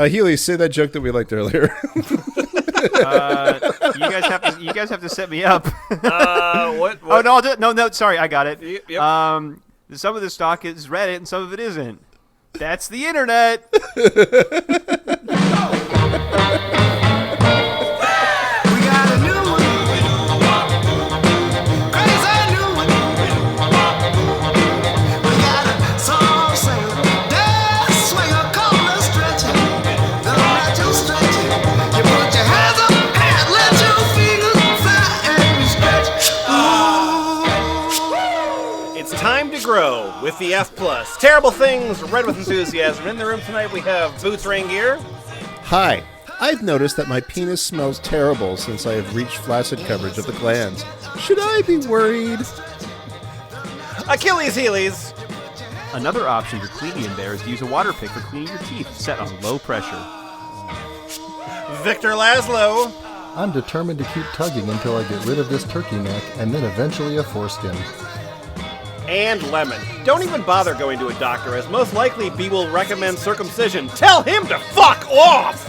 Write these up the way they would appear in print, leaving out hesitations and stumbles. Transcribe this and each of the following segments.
Heelies, say that joke that we liked earlier. You guys have to set me up. What? Oh no, I'll do it. No. Sorry, I got it. Yep. Some of the stock is Reddit, and some of it isn't. That's the internet. Time to grow with the F+. Terrible things read with enthusiasm. In the room tonight we have Boots Rangier. Hi. I've noticed that my penis smells terrible since I have reached flaccid coverage of the glands. Should I be worried? Achilles Heelies. Another option for cleaning in there is to use a water pick for cleaning your teeth, set on low pressure. Victor Laszlo. I'm determined to keep tugging until I get rid of this turkey neck and then eventually a foreskin. And Lemon. Don't even bother going to a doctor, as most likely B will recommend circumcision. Tell him to fuck off!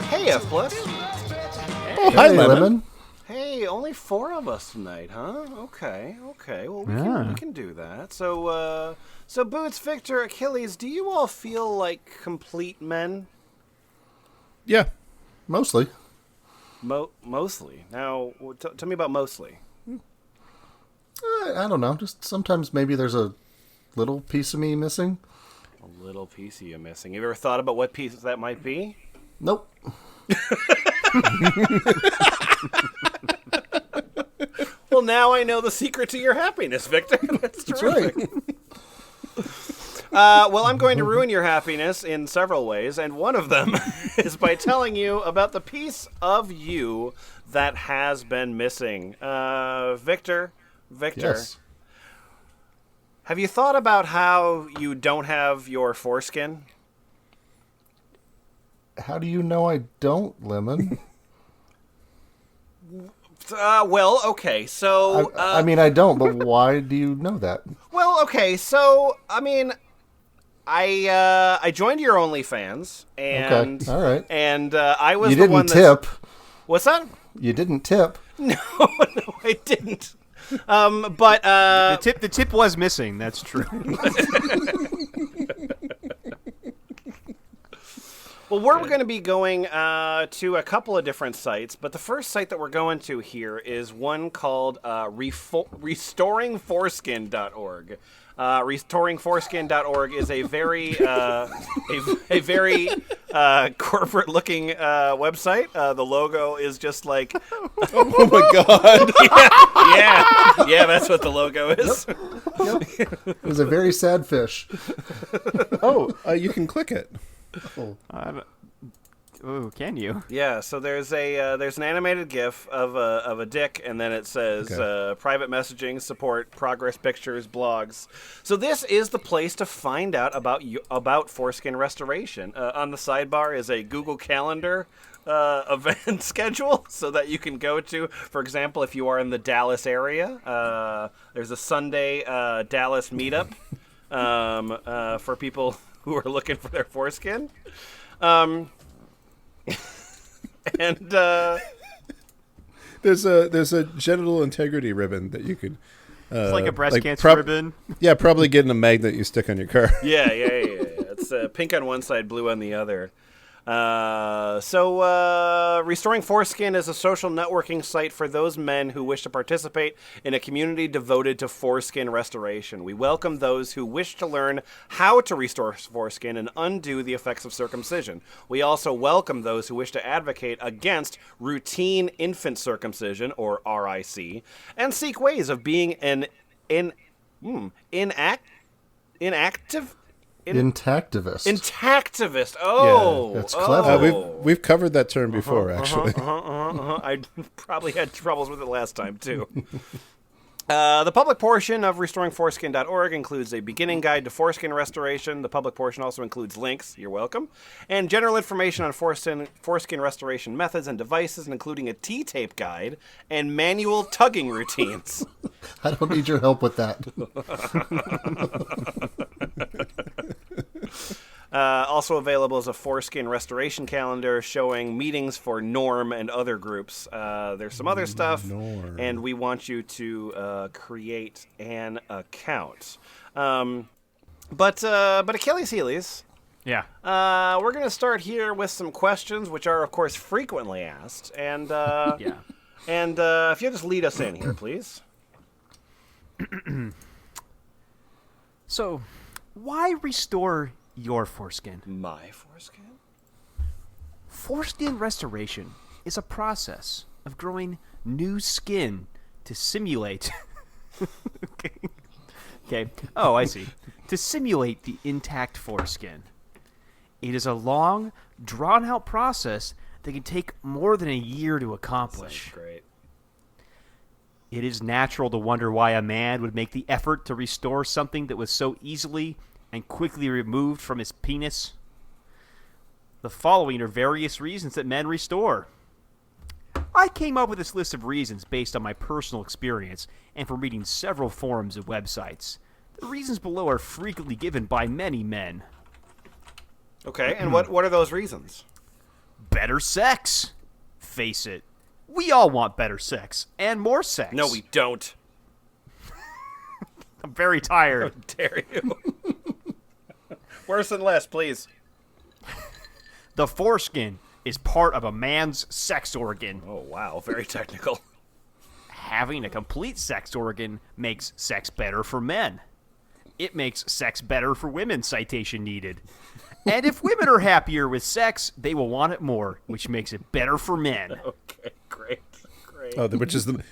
Hey, F+. Oh, hi, Lemon. Hey, only 4 of us tonight, huh? Okay. Well, we can do that. So Boots, Victor, Achilles, do you all feel like complete men? Yeah. Mostly. Mostly. Now, tell me about mostly. I don't know. Just sometimes maybe there's a little piece of me missing. A little piece of you missing. Have you ever thought about what piece that might be? Nope. Well, now I know the secret to your happiness, Victor. That's terrific. Right. Well, I'm going to ruin your happiness in several ways, and one of them is by telling you about the piece of you that has been missing. Victor, Yes. have you thought about how you don't have your foreskin? How do you know I don't, Lemon? Well, okay, so... I mean, I don't, but why do you know that? Well, okay, so, I mean, I joined your OnlyFans, and... Okay, all right. And I was You the one didn't tip. What's that? You didn't tip. No, I didn't. But... The tip was missing, that's true. Well, we're going to be going to a couple of different sites, but the first site that we're going to here is one called restoringforeskin.org. Restoringforeskin.org is a very very corporate-looking website. The logo is just like, Oh my god. yeah, that's what the logo is. Yep. It was a very sad fish. Oh, you can click it. Oh, can you? Yeah, so there's an animated GIF of a dick, and then it says private messaging, support, progress pictures, blogs. So this is the place to find out about foreskin restoration. On the sidebar is a Google Calendar event schedule, so that you can go to. For example, if you are in the Dallas area, there's a Sunday Dallas meetup for people who are looking for their foreskin. And There's a genital integrity ribbon that you could. It's like a breast cancer ribbon. Yeah, probably getting a magnet you stick on your car. yeah. It's pink on one side, blue on the other. So Restoring Foreskin is a social networking site for those men who wish to participate in a community devoted to foreskin restoration. We welcome those who wish to learn how to restore foreskin and undo the effects of circumcision. We also welcome those who wish to advocate against routine infant circumcision, or RIC, and seek ways of being an inactivist. Intactivist. Oh, yeah, that's clever. We've covered that term before, actually. I probably had troubles with it last time too. The public portion of restoringforeskin.org includes a beginning guide to foreskin restoration. The public portion also includes links, you're welcome, and general information on foreskin restoration methods and devices, including a T-tape guide and manual tugging routines. I don't need your help with that. Also available is a foreskin restoration calendar showing meetings for Norm and other groups. There's some other stuff, and we want you to create an account. But Achilles Heelies, Yeah. we're going to start here with some questions, which are, of course, frequently asked. And Yeah. and if you'll just lead us in here, please. So, why restore your foreskin? My foreskin? Foreskin restoration is a process of growing new skin to simulate. Okay. Oh, I see. To simulate the intact foreskin. It is a long, drawn-out process that can take more than a year to accomplish. Sounds great. It is natural to wonder why a man would make the effort to restore something that was so easily and quickly removed from his penis. The following are various reasons that men restore. I came up with this list of reasons based on my personal experience and from reading several forums and websites. The reasons below are frequently given by many men. Okay, and what are those reasons? Better sex. Face it. We all want better sex and more sex. No, we don't. I'm very tired. How dare you? Worse than less, please. The foreskin is part of a man's sex organ. Oh, wow. Very technical. Having a complete sex organ makes sex better for men. It makes sex better for women, citation needed. And if women are happier with sex, they will want it more, which makes it better for men. Okay, great. Oh,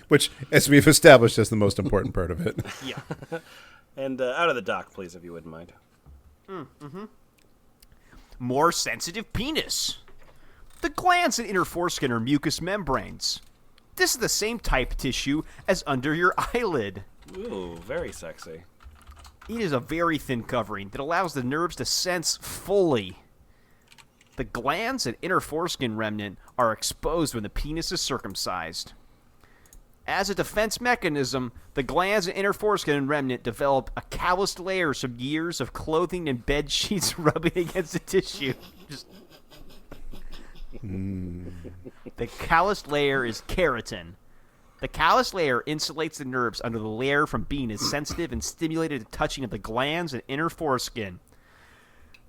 which, as we've established, is the most important part of it. Yeah. And out of the dock, please, if you wouldn't mind. More sensitive penis. The glands and inner foreskin are mucous membranes. This is the same type tissue as under your eyelid. Ooh, very sexy. It is a very thin covering that allows the nerves to sense fully. The glands and inner foreskin remnant are exposed when the penis is circumcised. As a defense mechanism, the glands and inner foreskin remnant develop a calloused layer from years of clothing and bed sheets rubbing against the tissue. The calloused layer is keratin. The callus layer insulates the nerves under the layer from being as sensitive and stimulated to touching of the glands and inner foreskin.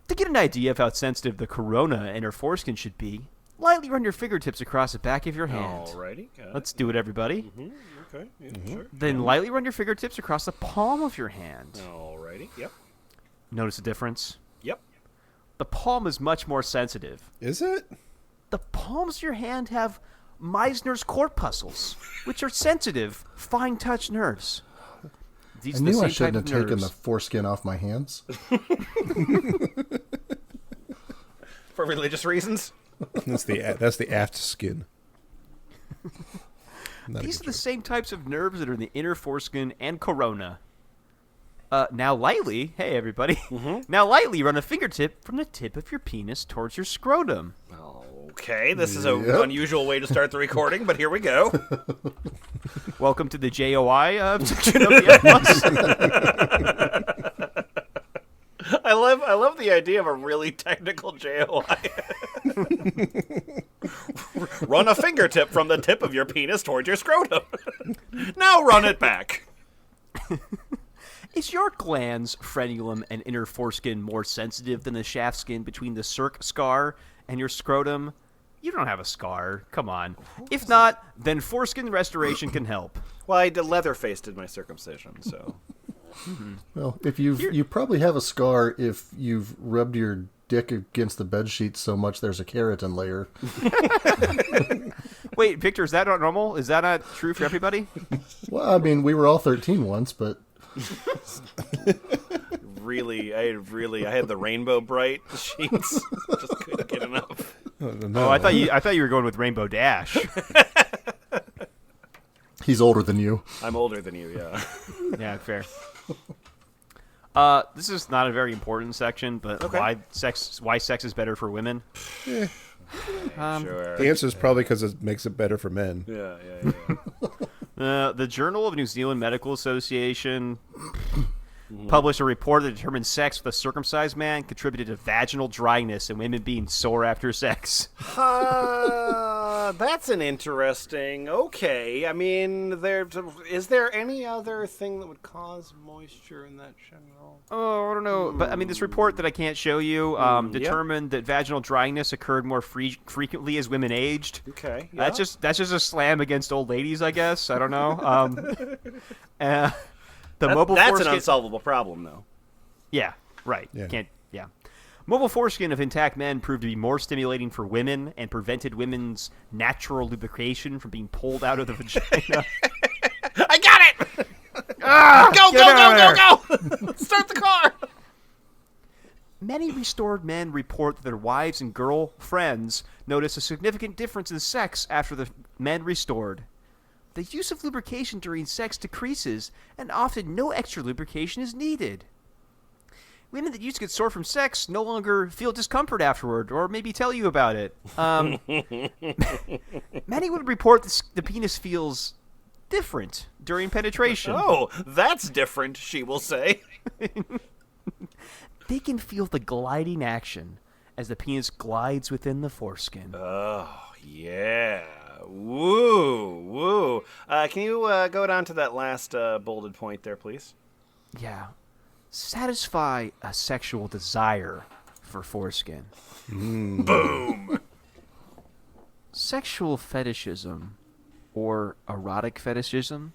To get an idea of how sensitive the corona and inner foreskin should be, lightly run your fingertips across the back of your hand. Alrighty. Let's do it, everybody. Okay. Yeah, sure. Then lightly run your fingertips across the palm of your hand. Alrighty. Yep. Notice the difference? Yep. The palm is much more sensitive. Is it? The palms of your hand have Meissner's corpuscles, which are sensitive, fine-touch nerves. These I are the knew I same shouldn't type have of taken nerves. the foreskin off my hands. For religious reasons? That's the Afterskin. These are the same types of nerves that are in the inner foreskin and corona. Now lightly, hey everybody, now lightly run a fingertip from the tip of your penis towards your scrotum. Okay, this is an unusual way to start the recording, but here we go. Welcome to the JOI section of the F+. I love the idea of a really technical JOI. Run a fingertip from the tip of your penis towards your scrotum. Now run it back. Is your glands, frenulum, and inner foreskin more sensitive than the shaft skin between the circ scar and your scrotum? You don't have a scar. Come on. If not, then foreskin restoration can help. Well, I did Leatherface did my circumcision, so. Well, if you probably have a scar if you've rubbed your dick against the bed sheets so much there's a keratin layer. Wait, Victor, is that not normal? Is that not true for everybody? Well, I mean, we were all 13 once, but I had the Rainbow Bright sheets. Just couldn't get enough. Oh, I thought you were going with Rainbow Dash. He's older than you. I'm older than you, yeah. Yeah, fair. This is not a very important section, but why sex is better for women? Yeah. Sure. The answer is probably because it makes it better for men. Yeah. The Journal of New Zealand Medical Association published a report that determined sex with a circumcised man contributed to vaginal dryness and women being sore after sex. That's an interesting. Okay, I mean, is there any other thing that would cause moisture in that general? Oh, I don't know. But, I mean, this report that I can't show you determined that vaginal dryness occurred more frequently as women aged. Okay. Yeah. That's just a slam against old ladies, I guess. I don't know. That's an unsolvable problem, though. Yeah, right. Yeah. Mobile foreskin of intact men proved to be more stimulating for women and prevented women's natural lubrication from being pulled out of the vagina. I got it! Go! Start the car! Many restored men report that their wives and girlfriends notice a significant difference in sex after the men restored. The use of lubrication during sex decreases, and often no extra lubrication is needed. Women that used to get sore from sex no longer feel discomfort afterward, or maybe tell you about it. Many would report that the penis feels different during penetration. Oh, that's different, she will say. They can feel the gliding action as the penis glides within the foreskin. Oh, yeah. Woo. Can you go down to that last bolded point there, please? Yeah. Satisfy a sexual desire for foreskin. Boom. Sexual fetishism, or erotic fetishism,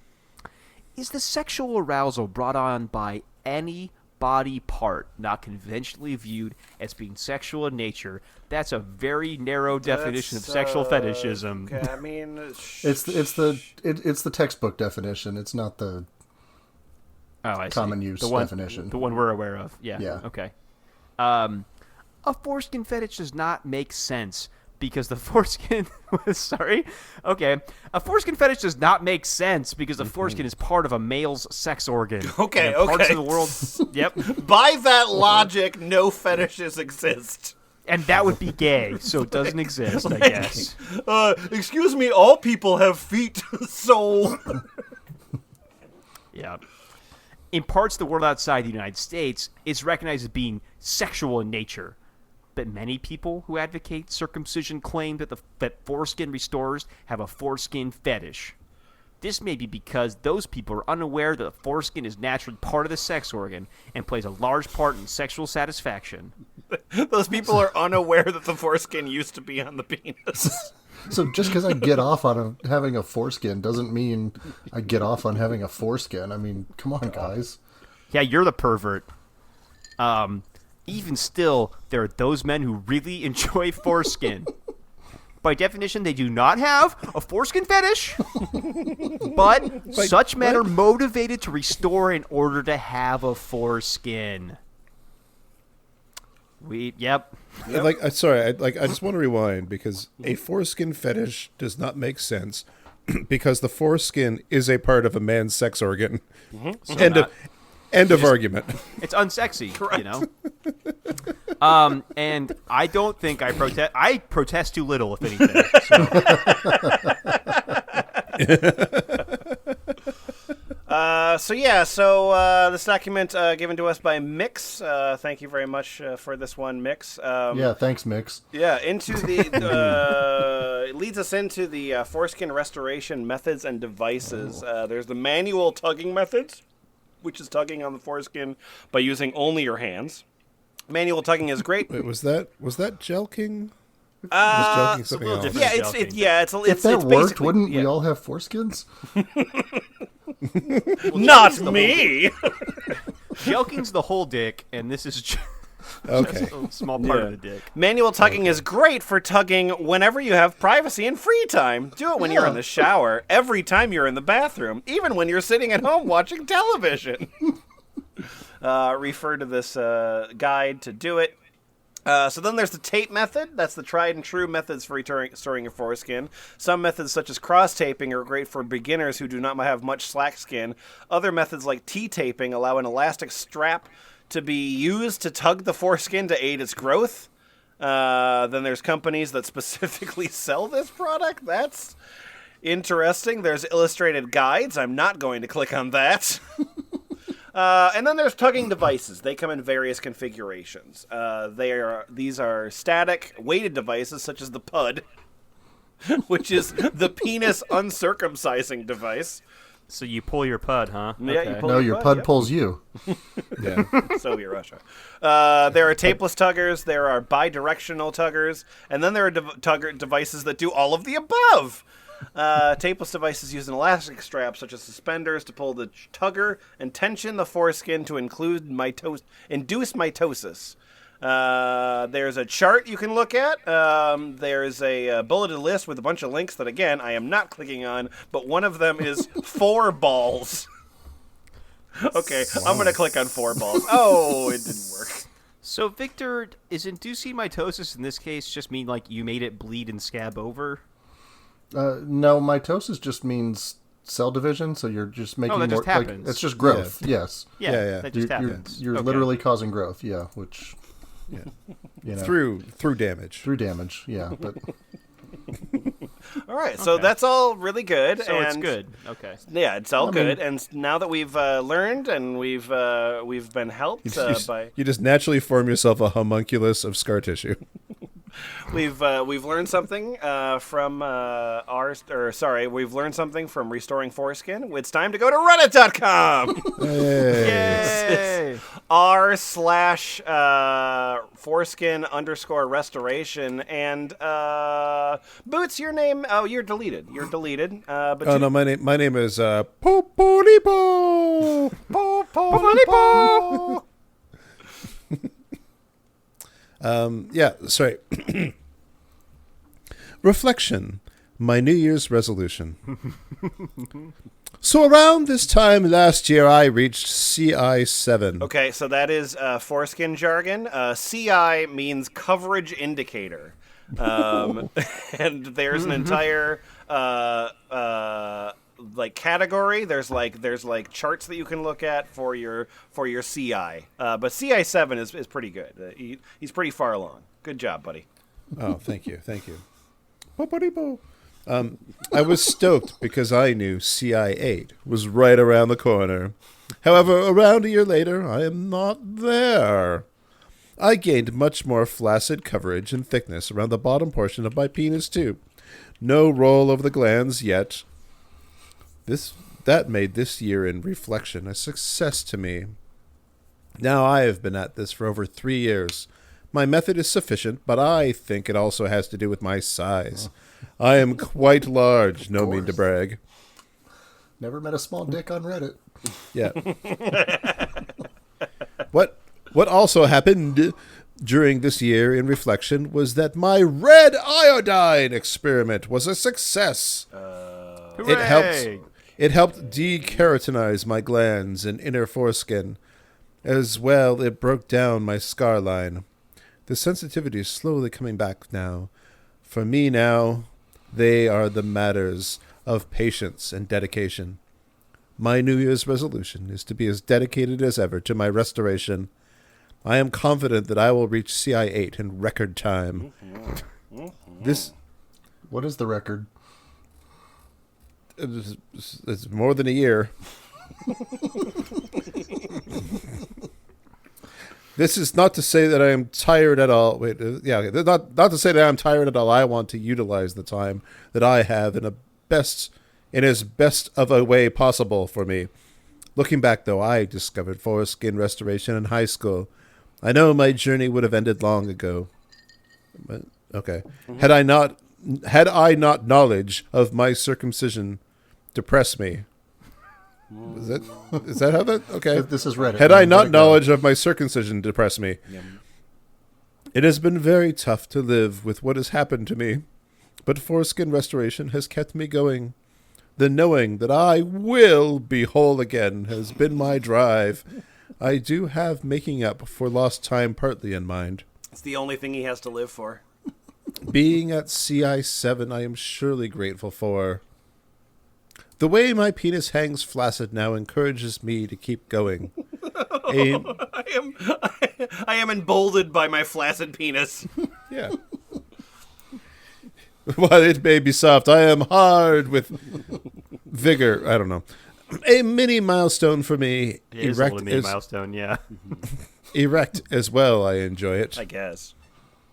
is the sexual arousal brought on by any body part not conventionally viewed as being sexual in nature. That's a very narrow definition of sexual fetishism. Okay, I mean, it's the textbook definition. It's not the common use definition. The one we're aware of. Yeah. Okay. A foreskin fetish does not make sense because the foreskin A foreskin fetish does not make sense because the foreskin is part of a male's sex organ. Okay. Parts of the world. Yep. By that logic, no fetishes exist. And that would be gay, so it doesn't exist, I guess. Excuse me, all people have feet, so... Yeah. In parts of the world outside the United States, it's recognized as being sexual in nature. But many people who advocate circumcision claim that foreskin restorers have a foreskin fetish. This may be because those people are unaware that the foreskin is naturally part of the sex organ and plays a large part in sexual satisfaction. Those people are unaware that the foreskin used to be on the penis. So just because I get off on having a foreskin doesn't mean I get off on having a foreskin. I mean, come on, guys. Yeah, you're the pervert. Even still, there are those men who really enjoy foreskin. By definition, they do not have a foreskin fetish, but such men are motivated to restore in order to have a foreskin. Yep. I just want to rewind because a foreskin fetish does not make sense because the foreskin is a part of a man's sex organ. So end of argument. It's unsexy, correct. You know. And I don't think I protest. I protest too little, if anything. So this document given to us by Mix. Thank you very much for this one, Mix. Thanks, Mix. Yeah, into the it leads us into the foreskin restoration methods and devices. There's the manual tugging methods, which is tugging on the foreskin by using only your hands. Manual tugging is great. Wait, was that jelking? Was jelking something else? If that worked, wouldn't we all have foreskins? Not me. Jelking's the whole dick, and this is just a small part of the dick. Manual tugging is great for tugging whenever you have privacy and free time. Do it when you're in the shower, every time you're in the bathroom, even when you're sitting at home watching television. Refer to this guide to do it. So then there's the tape method. That's the tried and true methods for restoring your foreskin. Some methods, such as cross-taping, are great for beginners who do not have much slack skin. Other methods, like T-taping, allow an elastic strap to be used to tug the foreskin to aid its growth. Then there's companies that specifically sell this product. That's interesting. There's illustrated guides. I'm not going to click on that. And then there's tugging devices. They come in various configurations. These are static, weighted devices, such as the PUD, which is the penis uncircumcising device. So you pull your pud, huh? Yeah, Okay. you pull No, your pud pulls you. Yeah. Soviet Russia. There are tapeless tuggers. There are bidirectional tuggers. And then there are tugger devices that do all of the above. Tapeless devices use an elastic strap, such as suspenders, to pull the tugger and tension the foreskin to induce mitosis. There's a chart you can look at. There's a bulleted list with a bunch of links that, again, I am not clicking on, but one of them is 4 balls. Okay, I'm going to click on 4 balls. Oh, it didn't work. So, Victor, is inducing mitosis in this case just mean like you made it bleed and scab over? No, mitosis just means cell division, so you're just making that more. just happens. It's just growth. Yes. Yeah. That just happens. You're Okay. literally causing growth. Yeah, which. Yeah. You know, Through damage. through damage. Yeah, but All right, so Okay. that's all really good. So and it's good. Okay. Yeah, it's all I mean- good. And now that we've learned and we've been helped by... You just naturally form yourself a homunculus of scar tissue. We've learned something from we've learned something from Restoring Foreskin. It's time to go to Reddit.com. Yay! r/foreskin_restoration and Boots, your name? Oh, you're deleted. You're deleted. But Oh no, my name is Popolipo. Popolipo. Yeah, sorry. Reflection. My New Year's resolution. So around this time last year, I reached CI7. Okay, so that is foreskin jargon. CI means coverage indicator, and there's an entire category. There's charts that you can look at for your CI. But CI7 is pretty good. He's pretty far along. Good job, buddy. Oh, thank you. Popolipo. I was stoked because I knew CI8 was right around the corner. However, around a year later, I am not there. I gained much more flaccid coverage and thickness around the bottom portion of my penis, too. No roll of the glands yet. That made this year in reflection a success to me. Now I have been at this for over 3 years. My method is sufficient, but I think it also has to do with my size. I am quite large, no mean to brag. never met a small dick on Reddit. Yeah. What also happened during this year in reflection was that my red iodine experiment was a success. Hooray! It helped dekeratinize my glands and inner foreskin. As well, it broke down my scar line. The sensitivity is slowly coming back now. For me now, they are the matters of patience and dedication. My New Year's resolution is to be as dedicated as ever to my restoration. I am confident that I will reach CI8 in record time. What is the record? It's more than a year. This is not to say that I am tired at all. Not to say that I'm tired at all. I want to utilize the time that I have in as best of a way possible for me. Looking back, though, I discovered foreskin restoration in high school. I know my journey would have ended long ago. But, okay. Had I not knowledge of my circumcision depress me. Is that how that? Okay. This is Reddit. Had I not knowledge of my circumcision depress me. It has been very tough to live with what has happened to me, but foreskin restoration has kept me going. The knowing that I will be whole again has been my drive. I do have making up for lost time partly in mind. It's the only thing he has to live for. Being at CI7, I am surely grateful for. The way my penis hangs flaccid now encourages me to keep going. I am emboldened by my flaccid penis. Yeah. While it may be soft, I am hard with vigor. I don't know. A mini milestone for me. It is a little mini milestone, yeah. Erect as well, I enjoy it. I guess.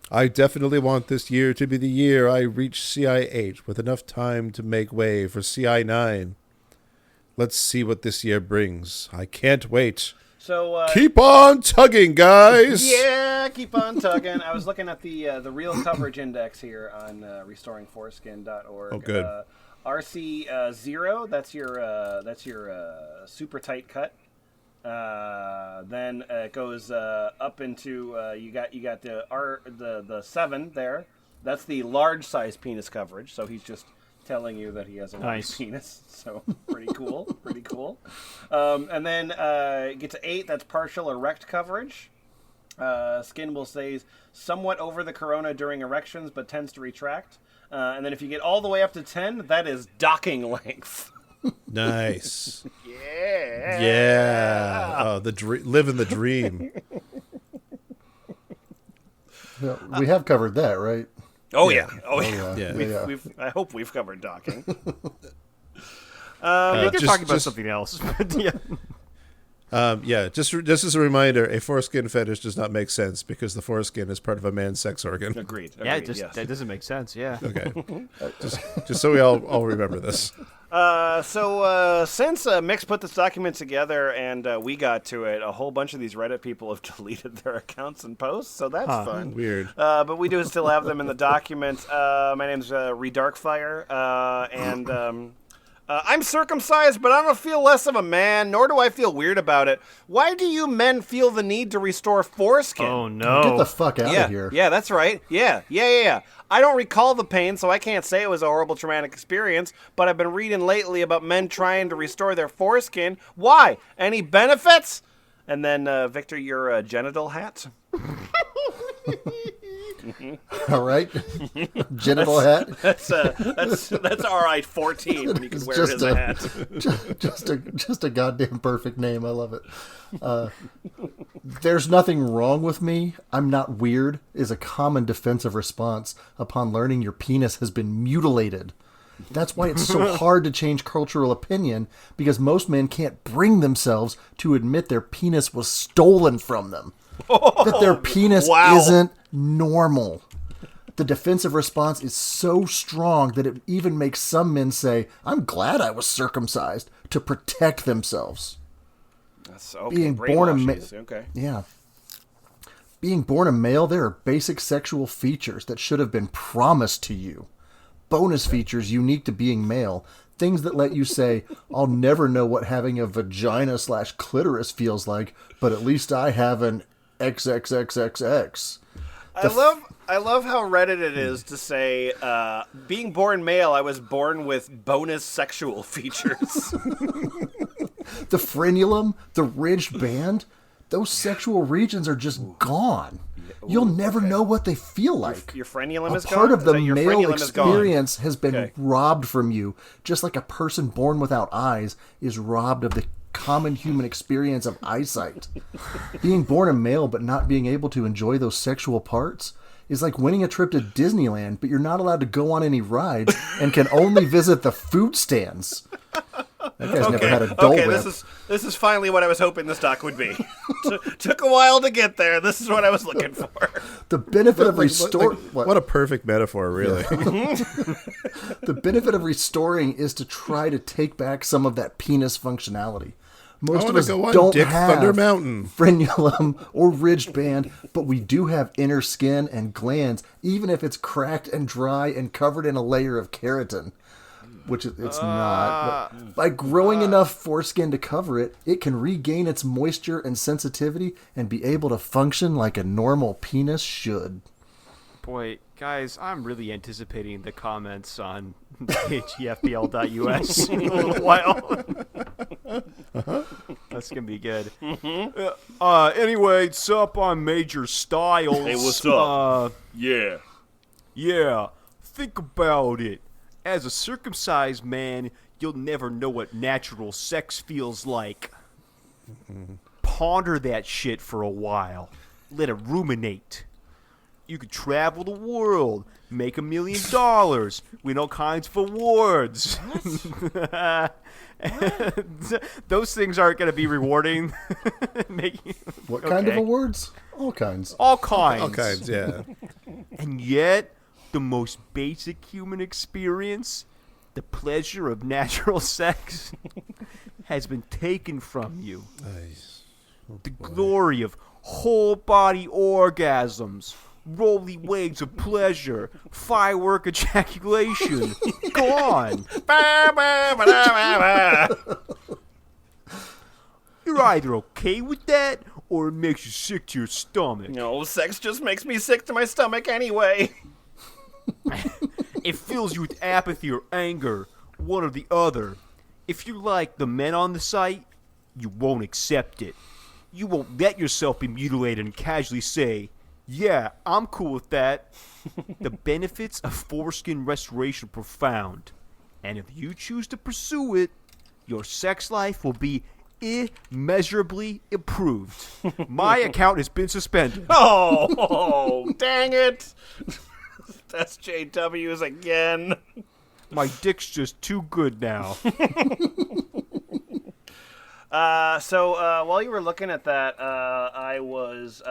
I definitely want this year to be the year I reach CI8 with enough time to make way for CI9. Let's see what this year brings. I can't wait. So keep on tugging, guys. Yeah, keep on tugging. I was looking at the real coverage index here on restoringforeskin.org. Oh, good. RC 0. That's your super tight cut. Then it goes up into you got the 7 there. That's the large size penis coverage. So he's just telling you that he has a large penis. So pretty cool, pretty cool. And then get to 8. That's partial erect coverage. Skin will stay somewhat over the corona during erections, but tends to retract. And then if you get all the way up to 10, that is docking length. Nice. Yeah. Yeah. Oh, living the dream. Yeah, we have covered that, right? Oh yeah. Oh yeah. Yeah. I hope we've covered docking. I think you're talking about something else. But yeah. Just as a reminder, a foreskin fetish does not make sense because the foreskin is part of a man's sex organ. Agreed. Yeah, yes. that doesn't make sense. Yeah. Okay. just so we all remember this. So since Mix put this document together and we got to it, a whole bunch of these Reddit people have deleted their accounts and posts, so that's fun. Weird. But we do still have them in the document. My name's Redarkfire, and I'm circumcised, but I don't feel less of a man, nor do I feel weird about it. Why do you men feel the need to restore foreskin? Oh, no. Get the fuck out of here. Yeah, that's right. Yeah. I don't recall the pain, so I can't say it was a horrible traumatic experience, but I've been reading lately about men trying to restore their foreskin. Why? Any benefits? And then, Victor, your genital hat? All right. Genital hat. That's all right, 14 when you can wear it as a hat. Just a goddamn perfect name. I love it. There's nothing wrong with me. I'm not weird is a common defensive response upon learning your penis has been mutilated. That's why it's so hard to change cultural opinion, because most men can't bring themselves to admit their penis was stolen from them. That their penis isn't normal. The defensive response is so strong that it even makes some men say, I'm glad I was circumcised, to protect themselves. That's okay. Being born a male, okay. yeah. Being born a male, there are basic sexual features that should have been promised to you. Bonus features unique to being male. Things that let you say, I'll never know what having a vagina/clitoris feels like, but at least I have an XXXXX. I love how Reddit it is to say, being born male, I was born with bonus sexual features. The frenulum, the ridged band, those sexual regions are just gone. You'll never know what they feel like. Your frenulum is gone? Part of the your male frenulum experience has been Okay. robbed from you, just like a person born without eyes is robbed of the common human experience of eyesight. Being born a male but not being able to enjoy those sexual parts is like winning a trip to Disneyland, but you're not allowed to go on any rides and can only visit the food stands. That guy's never had a Dole Okay, Whip. this is finally what I was hoping this doc would be. Took a while to get there. This is what I was looking for. The benefit of restoring... What a perfect metaphor, really. The benefit of restoring is to try to take back some of that penis functionality. Most of us don't have Thunder Mountain frenulum or ridged band, but we do have inner skin and glands, even if it's cracked and dry and covered in a layer of keratin, which it's not. But by growing enough foreskin to cover it, it can regain its moisture and sensitivity and be able to function like a normal penis should. Boy, guys, I'm really anticipating the comments on hgfbl.us in a little while. That's gonna be good. Anyway, it's up on Major Styles. Hey, what's up? Yeah. Yeah. Think about it. As a circumcised man, you'll never know what natural sex feels like. Ponder that shit for a while. Let it ruminate. You could travel the world, make $1 million, win all kinds of awards. Those things aren't going to be rewarding. What kind of awards? All kinds. All kinds. All kinds, yeah. And yet, the most basic human experience, the pleasure of natural sex, has been taken from you. Nice. The glory of whole body orgasms, rolly waves of pleasure, firework ejaculation, gone. You're either okay with that, or it makes you sick to your stomach. No, sex just makes me sick to my stomach anyway. It fills you with apathy or anger, one or the other. If you're like the men on the site, you won't accept it. You won't let yourself be mutilated and casually say, yeah, I'm cool with that. The benefits of foreskin restoration are profound. And if you choose to pursue it, your sex life will be immeasurably improved. My account has been suspended. Oh, dang it. That's JW's again. My dick's just too good now. So while you were looking at that, I was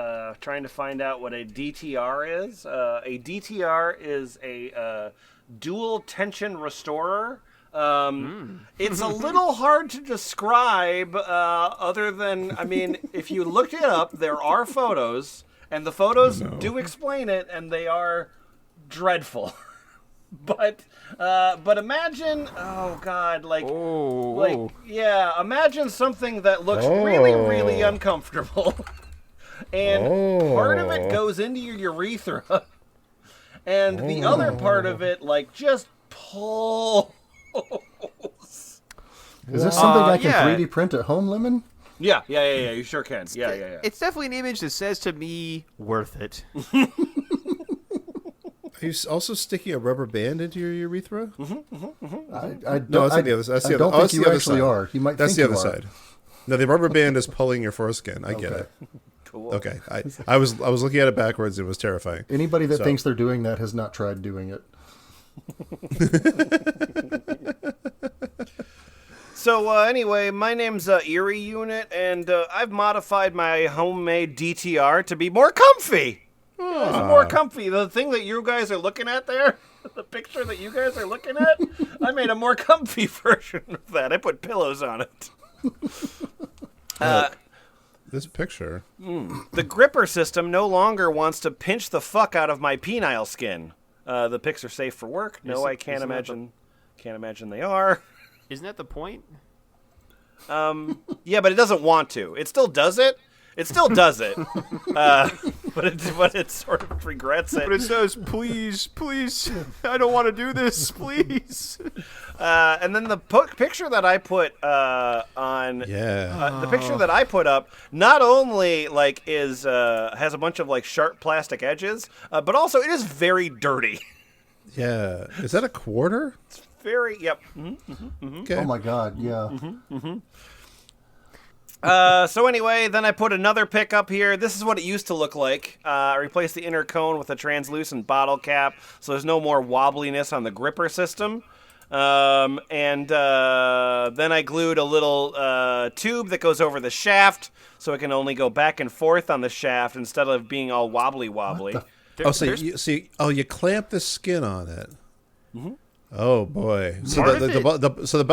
trying to find out what a DTR is. A DTR is a dual tension restorer. It's a little hard to describe other than, I mean, if you looked it up, there are photos, and the photos do explain it, and they are dreadful. But imagine, oh God, imagine something that looks really, really uncomfortable, and part of it goes into your urethra, and the other part of it, just pulls. Is this something I can 3D print at home, Lemon? Yeah, you sure can. Yeah. It's definitely an image that says to me, worth it. Are you also sticking a rubber band into your urethra? I don't, No, that's on the other side. That's the I don't other, think you the other actually side. are. You might That's think the other you are. side. No, the rubber band is pulling your foreskin. I get Okay. it. Cool. Okay, I was looking at it backwards. It was terrifying. Anybody that thinks they're doing that has not tried doing it. So anyway, my name's Erie Unit, and I've modified my homemade DTR to be more comfy. It's more comfy. The thing that you guys are looking at there, the picture that you guys are looking at, I made a more comfy version of that. I put pillows on it. This picture. The gripper system no longer wants to pinch the fuck out of my penile skin. The pics are safe for work. No, I can't imagine. Can't imagine they are. Isn't that the point? Yeah, but it doesn't want to. It still does it. It still does it. But it sort of regrets it. But it says, please, I don't want to do this, please. And then the picture that I put on, the picture that I put up, not only is has a bunch of sharp plastic edges, but also it is very dirty. Yeah, is that a quarter? It's very Okay. Oh my God, yeah. So anyway, then I put another pic up here. This is what it used to look like. I replaced the inner cone with a translucent bottle cap, so there's no more wobbliness on the gripper system. And then I glued a little tube that goes over the shaft, so it can only go back and forth on the shaft instead of being all wobbly. You clamp the skin on it. Mm-hmm. Oh boy! So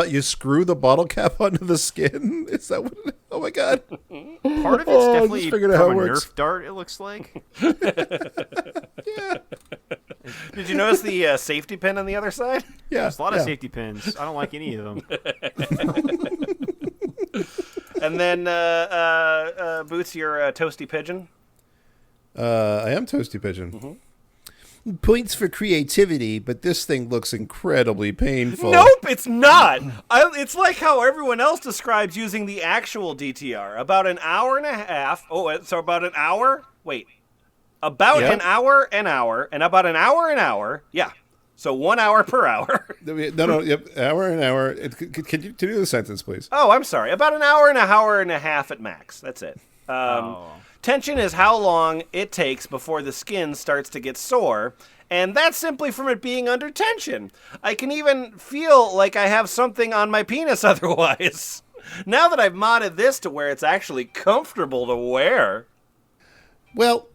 you screw the bottle cap onto the skin. Is that what? Oh my God! Part of it's definitely just figured from out how a it works. Nerf dart. It looks like. Yeah. Did you notice the safety pin on the other side? Yeah. There's a lot of safety pins. I don't like any of them. And then Boots, your toasty pigeon. I am Toasty Pigeon. Points for creativity, but this thing looks incredibly painful. Nope, it's not. It's like how everyone else describes using the actual DTR. About an hour and a half. Oh, so about an hour? Wait. About an hour, and about an hour. Yeah. So 1 hour per hour. No, yep, hour and hour. Can you do the sentence, please? Oh, I'm sorry. About an hour and a half at max. That's it. Tension is how long it takes before the skin starts to get sore, and that's simply from it being under tension. I can even feel like I have something on my penis otherwise. Now that I've modded this to where it's actually comfortable to wear. Well,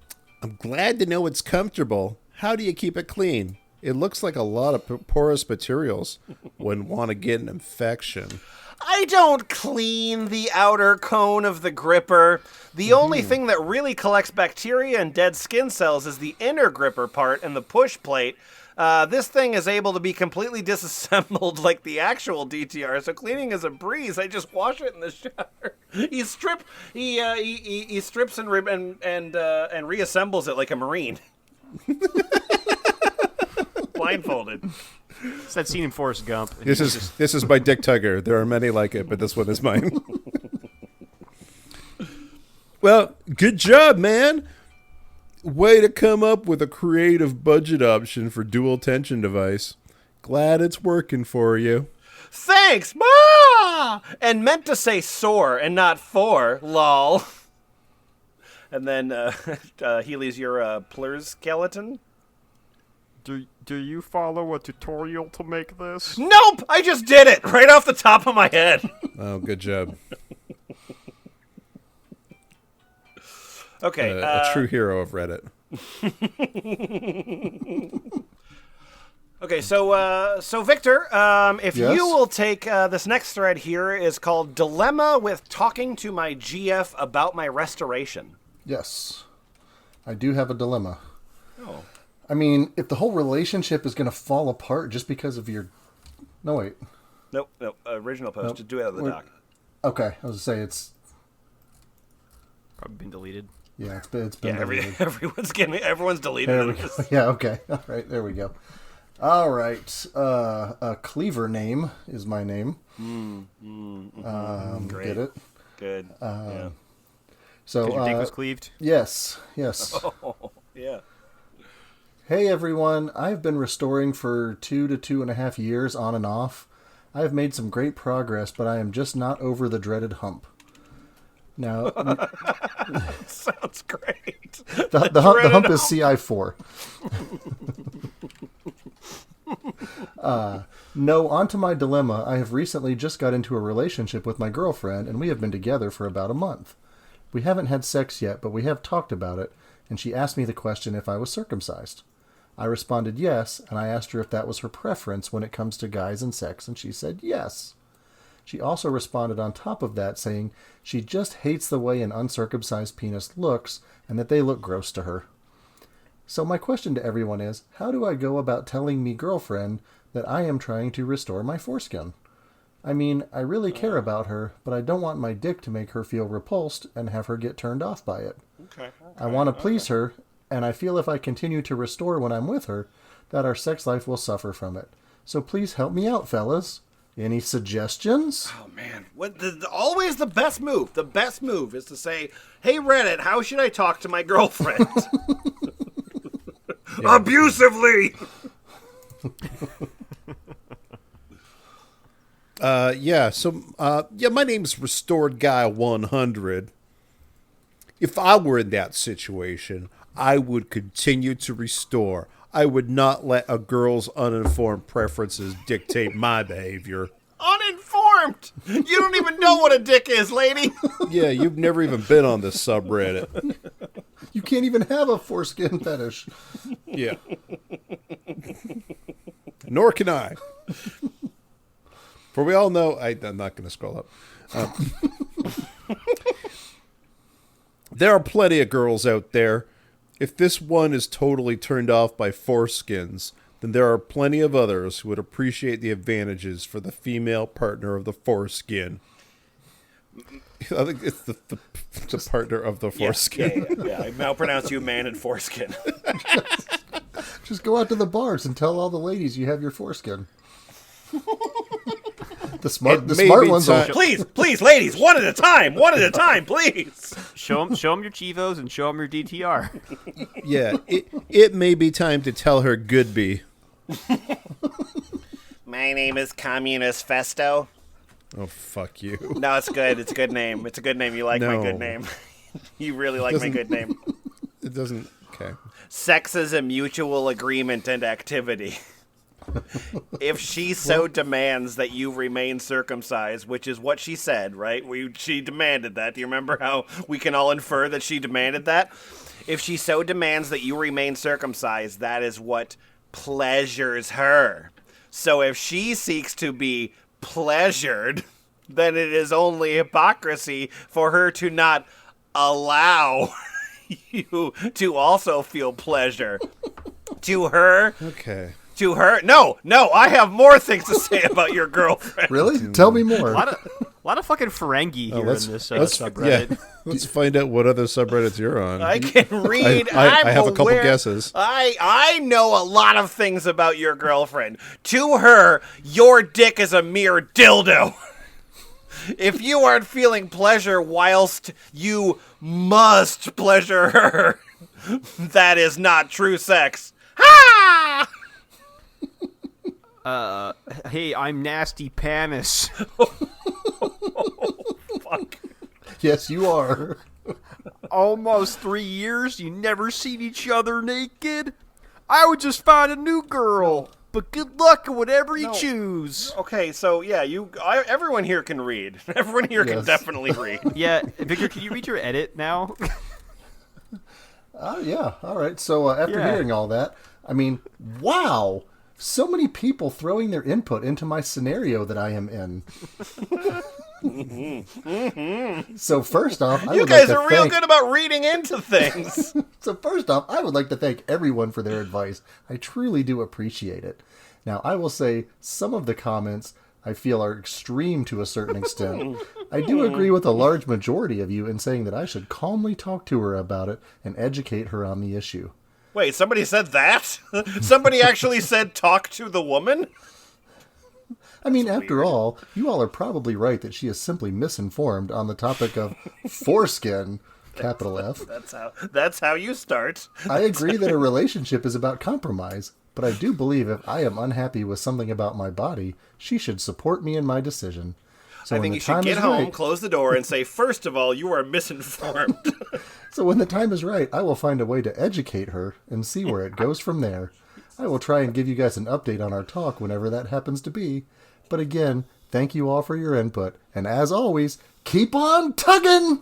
I'm glad to know it's comfortable. How do you keep it clean? It looks like a lot of porous materials. Wouldn't want to get an infection. I don't clean the outer cone of the gripper. The only thing that really collects bacteria and dead skin cells is the inner gripper part and the push plate. This thing is able to be completely disassembled like the actual DTR, so cleaning is a breeze. I just wash it in the shower. He strips and reassembles it like a Marine. Blindfolded. It's that scene in Forrest Gump. This is my Dick Tugger. There are many like it, but this one is mine. Well, good job, man. Way to come up with a creative budget option for dual tension device. Glad it's working for you. Thanks, Ma! And meant to say sore and not for, lol. And then, Heelies, you're a plurs skeleton? Do you follow a tutorial to make this? Nope! I just did it right off the top of my head. Oh, good job. Okay. A true hero of Reddit. Okay, so Victor, if Yes? you will take this next thread here is called Dilemma with Talking to My GF About My Restoration. Yes. I do have a dilemma. Oh. I mean, if the whole relationship is going to fall apart just because of your... No, wait. Nope. Original post. Nope. Just do it out of the doc. Okay, I was going to say it's... Probably been deleted. Yeah, it's been deleted. Everyone's deleted. There we go. Yeah, okay. All right, there we go. All right. Cleaver name is my name. Great. Get it? Good. Yeah. So, Because your dick was cleaved? Yes. Oh, yeah. Hey everyone, I've been restoring for 2 to 2.5 years on and off. I have made some great progress, but I am just not over the dreaded hump. Now, Sounds great. the hump is CI4. No, onto my dilemma. I have recently just got into a relationship with my girlfriend, and we have been together for about a month. We haven't had sex yet, but we have talked about it, and she asked me the question if I was circumcised. I responded yes, and I asked her if that was her preference when it comes to guys and sex, and she said yes. She also responded on top of that saying she just hates the way an uncircumcised penis looks and that they look gross to her. So my question to everyone is, how do I go about telling me girlfriend that I am trying to restore my foreskin? I mean, I really care about her, but I don't want my dick to make her feel repulsed and have her get turned off by it. Okay. I want to please her, and I feel if I continue to restore when I'm with her, that our sex life will suffer from it. So please help me out, fellas. Any suggestions? Oh man, always the best move. The best move is to say, "Hey Reddit, how should I talk to my girlfriend?" Abusively. My name's Restored Guy 100. If I were in that situation, I would continue to restore. I would not let a girl's uninformed preferences dictate my behavior. Uninformed? You don't even know what a dick is, lady. Yeah, you've never even been on this subreddit. You can't even have a foreskin fetish. Yeah. Nor can I. For we all know... I'm not going to scroll up. There are plenty of girls out there. If this one is totally turned off by foreskins, then there are plenty of others who would appreciate the advantages for the female partner of the foreskin. I think it's the partner of the foreskin. Yeah. I malpronounce you man and foreskin. Just go out to the bars and tell all the ladies you have your foreskin. The smart ones will... Please, ladies, one at a time, please. Show them your Chivos and show them your DTR. Yeah, it may be time to tell her Goodby. My name is Communist Festo. Oh, fuck you. No, it's good. It's a good name. It's a good name. You like my good name. You really like my good name. It doesn't... Okay. Sex is a mutual agreement and activity. If she so demands that you remain circumcised, which is what she said, right? She demanded that. Do you remember how we can all infer that she demanded that? If she so demands that you remain circumcised, that is what pleasures her. So if she seeks to be pleasured, then it is only hypocrisy for her to not allow you to also feel pleasure. To her... Okay. To her, no, I have more things to say about your girlfriend. Really? Tell me more. A lot of fucking Ferengi here in this subreddit. Yeah, let's find out what other subreddits you're on. I can read. I have a couple guesses. I know a lot of things about your girlfriend. To her, your dick is a mere dildo. If you aren't feeling pleasure whilst you must pleasure her, that is not true sex. Ha! Hey, I'm Nasty Panis. Fuck. Yes, you are. Almost 3 years, you never seen each other naked? I would just find a new girl. But good luck in whatever you choose. Okay, so yeah, everyone here can read. Everyone here can definitely read. Yeah, Victor, can you read your edit now? Yeah, all right. So after hearing all that, I mean, wow. So many people throwing their input into my scenario that I am in. So first off, you guys are real good about reading into things. So first off, I would like to thank everyone for their advice. I truly do appreciate it. Now, I will say some of the comments I feel are extreme to a certain extent. I do agree with a large majority of you in saying that I should calmly talk to her about it and educate her on the issue. Wait, somebody said that? Somebody actually said talk to the woman? I mean, after all, you all are probably right that she is simply misinformed on the topic of foreskin, capital F. That's how you start. I agree that a relationship is about compromise, but I do believe if I am unhappy with something about my body, she should support me in my decision. So I think you should get home, close the door, and say, first of all, you are misinformed. So when the time is right, I will find a way to educate her and see where it goes from there. I will try and give you guys an update on our talk whenever that happens to be. But again, thank you all for your input. And as always, keep on tugging!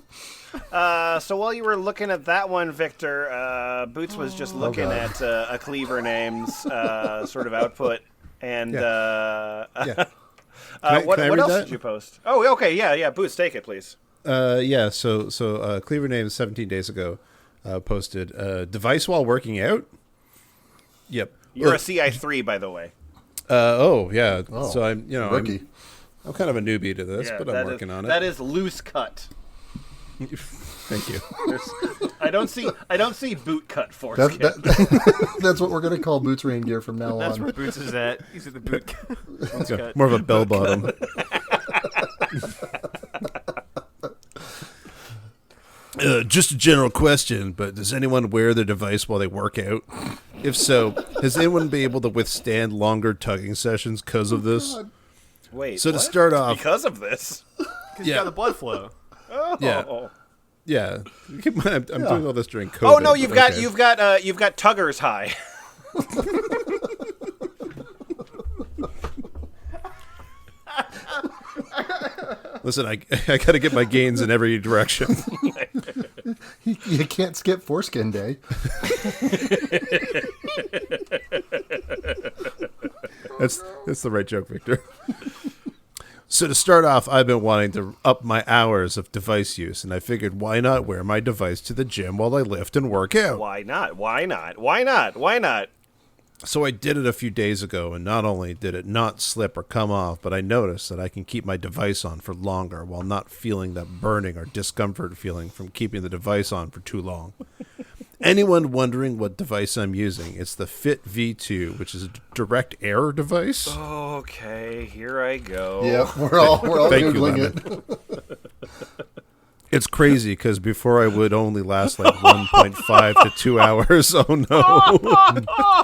So while you were looking at that one, Victor, Boots was just looking at a Cleaver Names sort of output. And what else did you post? Oh, okay, yeah. Boots, take it, please. So Cleaver Names 17 days ago posted device while working out. Yep. You're a CI3, by the way. Yeah. Oh, so I'm rookie. I'm kind of a newbie to this, but I'm working on it. That is loose cut. Thank you. I don't see boot cut foreskin. That's what we're going to call Boots rain gear from now on. That's where Boots is at. He's at the boot cut. More of a bell bottom. Just a general question, but does anyone wear their device while they work out? If so, has anyone been able to withstand longer tugging sessions because of this? Wait, so what? to start off, because of this, because you got the blood flow. Yeah. Keep in mind, I'm doing all this during COVID. Oh no, you've got tuggers high. Listen, I got to get my gains in every direction. You can't skip foreskin day. That's the right joke, Victor. So to start off, I've been wanting to up my hours of device use, and I figured why not wear my device to the gym while I lift and work out? Why not? So I did it a few days ago, and not only did it not slip or come off, but I noticed that I can keep my device on for longer while not feeling that burning or discomfort feeling from keeping the device on for too long. anyone wondering what device I'm using, it's the Fit V2, which is a direct air device. Okay, here I go. Yeah, we're all Thank you, Googling it. It's crazy because before I would only last like 1.5 to 2 hours. Oh no!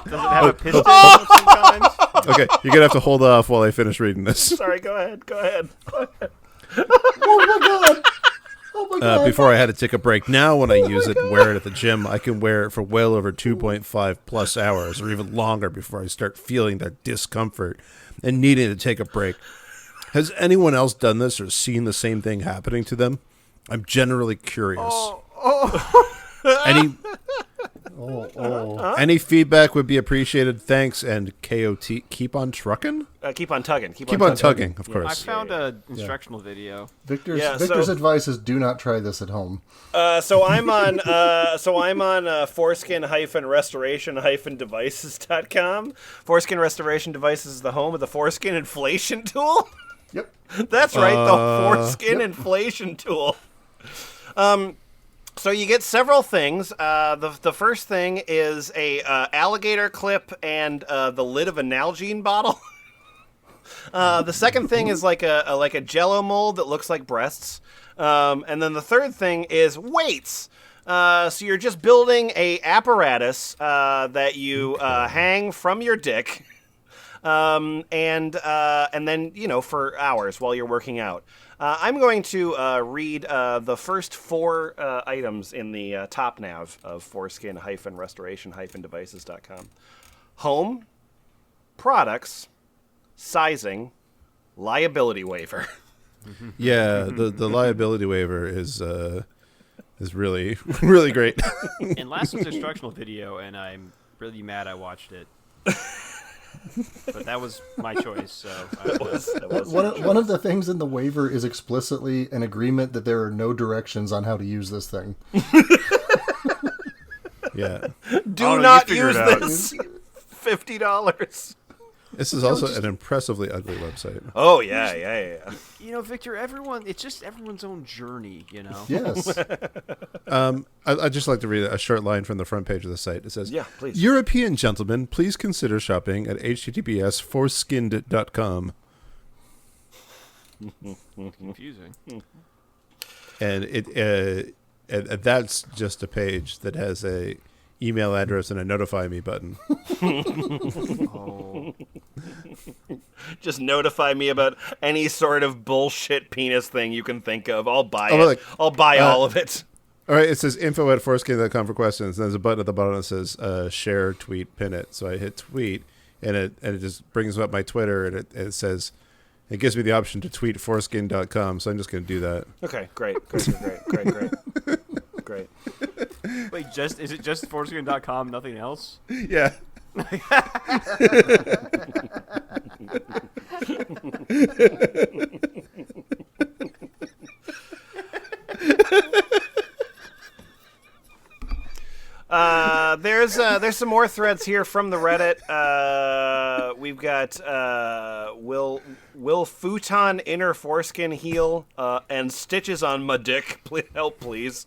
Does it have a piston sometimes? Okay, you're gonna have to hold off while I finish reading this. Sorry, go ahead. Oh my god! Oh my god! Before I had to take a break. Now when I use it and wear it at the gym, I can wear it for well over 2.5 plus hours or even longer before I start feeling that discomfort and needing to take a break. Has anyone else done this or seen the same thing happening to them? I'm generally curious. Any feedback would be appreciated. Thanks, and KOT. Keep on trucking? Keep on tugging. Keep on tugging, of course. I found an instructional video. Victor's advice is do not try this at home. So I'm on foreskin-restoration-devices.com. Foreskin Restoration Devices is the home of the foreskin inflation tool. Yep. That's right, the foreskin inflation tool. So you get several things. The first thing is a alligator clip and the lid of a Nalgene bottle. The second thing is like a Jello mold that looks like breasts. And then the third thing is weights. So you're just building a apparatus that you hang from your dick. And then, for hours while you're working out. I'm going to read the first four items in the top nav of foreskin-restoration-devices.com. Home, products, sizing, liability waiver. Yeah, the liability waiver is really, really great. And last was instructional video, and I'm really mad I watched it. But that was my choice. So One of the things in the waiver is explicitly an agreement that there are no directions on how to use this thing. Yeah. Do not use this. $50. This is also an impressively ugly website. Oh, yeah. Victor, it's just everyone's own journey, Yes. I'd just like to read a short line from the front page of the site. It says, Yeah, please. European gentlemen, please consider shopping at https://foreskinned.com. Confusing. And that's just a page that has a email address and a notify me button. Oh. Just notify me about any sort of bullshit penis thing you can think of. I'll buy it. Like, I'll buy all of it. All right, it says info@foreskin.com for questions. And there's a button at the bottom that says share, tweet, pin it. So I hit tweet, and it just brings up my Twitter, and it says, it gives me the option to tweet foreskin.com. So I'm just going to do that. Okay, great. Wait, is it just foreskin.com, nothing else? Yeah. There's some more threads here from the Reddit. We've got will futon inner foreskin heal and stitches on my dick. Help, please.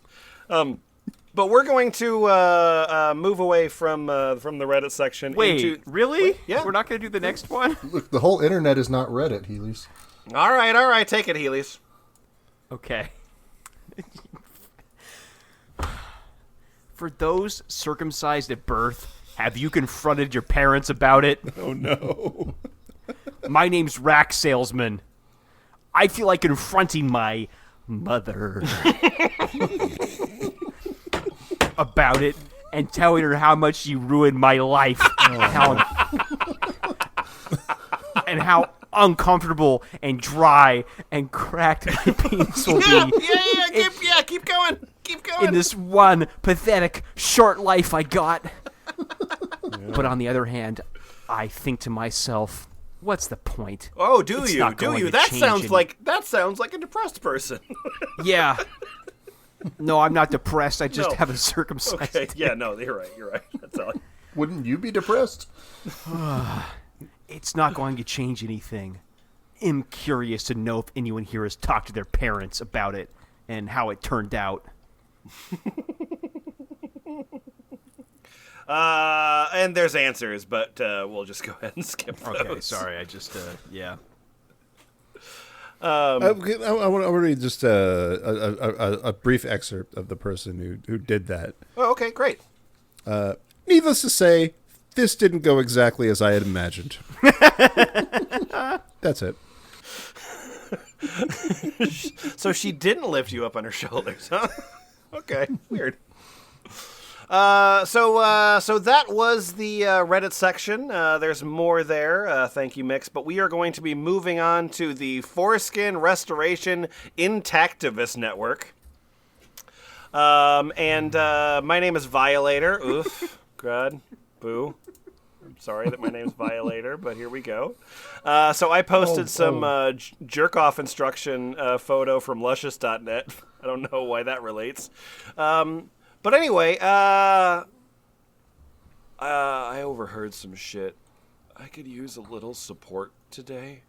But we're going to move away from the Reddit section. Wait, really? Yeah. We're not going to do the next one? Look, the whole internet is not Reddit, Heelies. All right. Take it, Heelies. Okay. For those circumcised at birth, have you confronted your parents about it? Oh, no. My name's Rack Salesman. I feel like confronting my mother about it and telling her how much she ruined my life and how uncomfortable and dry and cracked my penis will be. Keep going. In this one pathetic short life I got. But on the other hand, I think to myself, what's the point? Oh, do It's you? not Do going you? to That change sounds like a depressed person. Yeah. No, I'm not depressed. I just have a circumcised. Okay. Yeah. No, you're right. That's all. Wouldn't you be depressed? It's not going to change anything. I'm curious to know if anyone here has talked to their parents about it and how it turned out. And there's answers, but we'll just go ahead and skip those. Okay, sorry. I just, yeah. I want to read just a brief excerpt of the person who did that. Oh, okay, great. Needless to say, this didn't go exactly as I had imagined. That's it. So she didn't lift you up on her shoulders, huh? Okay, weird. So that was the Reddit section. There's more there. Thank you, Mix. But we are going to be moving on to the Foreskin Restoration Intactivist Network. And my name is Violator. Oof. God. Boo. I'm sorry that my name's Violator, but here we go. So I posted some jerk-off instruction photo from luscious.net. I don't know why that relates. But anyway, I overheard some shit. I could use a little support today.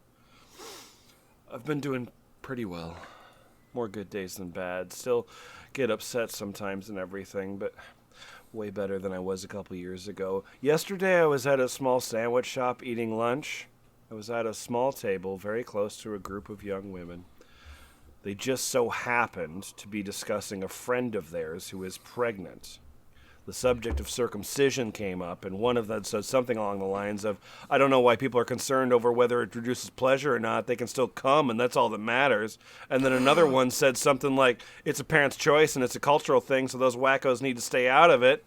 I've been doing pretty well. More good days than bad. Still get upset sometimes and everything, but way better than I was a couple years ago. Yesterday I was at a small sandwich shop eating lunch. I was at a small table very close to a group of young women. They just so happened to be discussing a friend of theirs who is pregnant. The subject of circumcision came up, and one of them said something along the lines of, I don't know why people are concerned over whether it reduces pleasure or not. They can still come, and that's all that matters. And then another one said something like, it's a parent's choice, and it's a cultural thing, so those wackos need to stay out of it.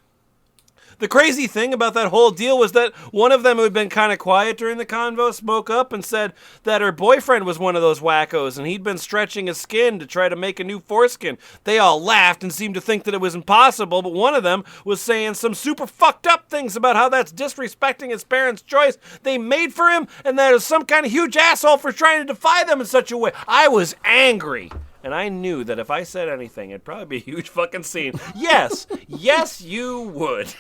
The crazy thing about that whole deal was that one of them who had been kind of quiet during the convo spoke up and said that her boyfriend was one of those wackos and he'd been stretching his skin to try to make a new foreskin. They all laughed and seemed to think that it was impossible, but one of them was saying some super fucked up things about how that's disrespecting his parents' choice they made for him and that is some kind of huge asshole for trying to defy them in such a way. I was angry. And I knew that if I said anything, it'd probably be a huge fucking scene. Yes, yes, you would.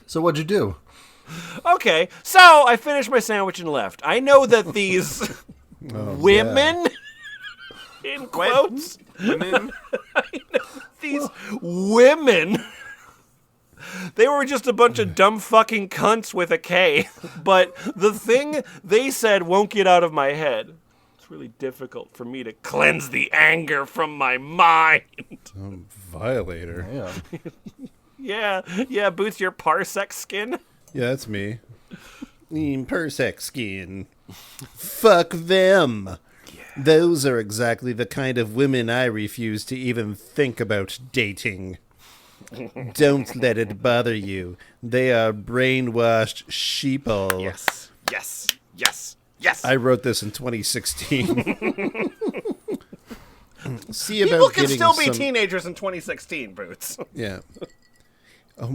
So what'd you do? Okay, so I finished my sandwich and left. I know that these women, in quotes, Women? I know these women, they were just a bunch of dumb fucking cunts with a K. But the thing they said won't get out of my head. It's really difficult for me to cleanse the anger from my mind. Violator. Yeah. Yeah, Boots, your parsec skin. Yeah, that's me. Persec skin. Fuck them. Yeah. Those are exactly the kind of women I refuse to even think about dating. Don't let it bother you. They are brainwashed sheeple. Yes, yes, yes, yes. I wrote this in 2016. See about People can getting still be some... teenagers in 2016, Boots. Yeah.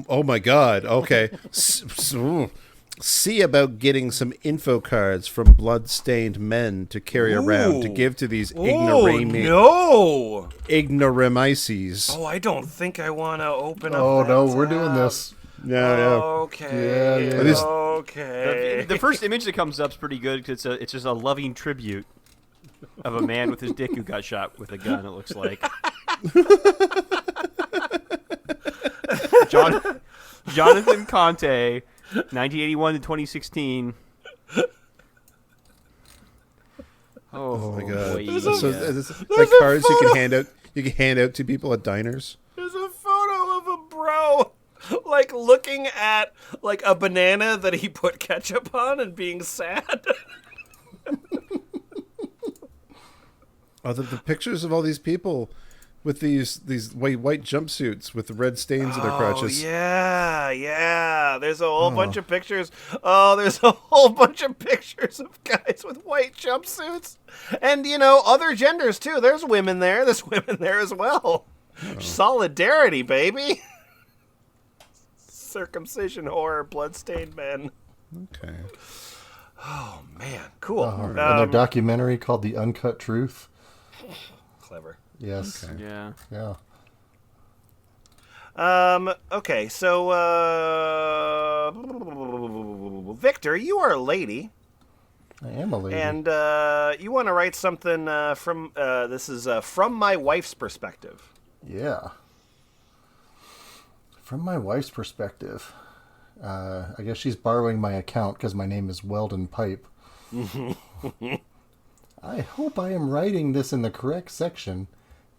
Oh my God. Okay. See about getting some info cards from blood-stained men to carry around to give to these ignoramices. Oh, I don't think I want to open up. Oh, that no, we're tab. doing this. Yeah. Okay. Yeah. Okay. The first image that comes up is pretty good because it's just a loving tribute of a man with his dick who got shot with a gun, it looks like. Jonathan Conte, 1981 to 2016. Oh my God! Boy. Like cards you can hand out. You can hand out to people at diners. There's a photo of a bro, like looking at like a banana that he put ketchup on and being sad. Oh, the pictures of all these people with these white jumpsuits with red stains in their crotches. Yeah. There's a whole bunch of pictures. Oh, there's a whole bunch of pictures of guys with white jumpsuits. And, other genders, too. There's women there. There's women there as well. Oh. Solidarity, baby. Circumcision horror, bloodstained men. Okay. Oh, man. Cool. And their documentary called The Uncut Truth. Clever. Yes. Okay. Yeah. Okay, so, Victor, you are a lady. I am a lady. And, you want to write something, this is, from my wife's perspective. Yeah. From my wife's perspective. I guess she's borrowing my account because my name is Weldon Pipe. I hope I am writing this in the correct section.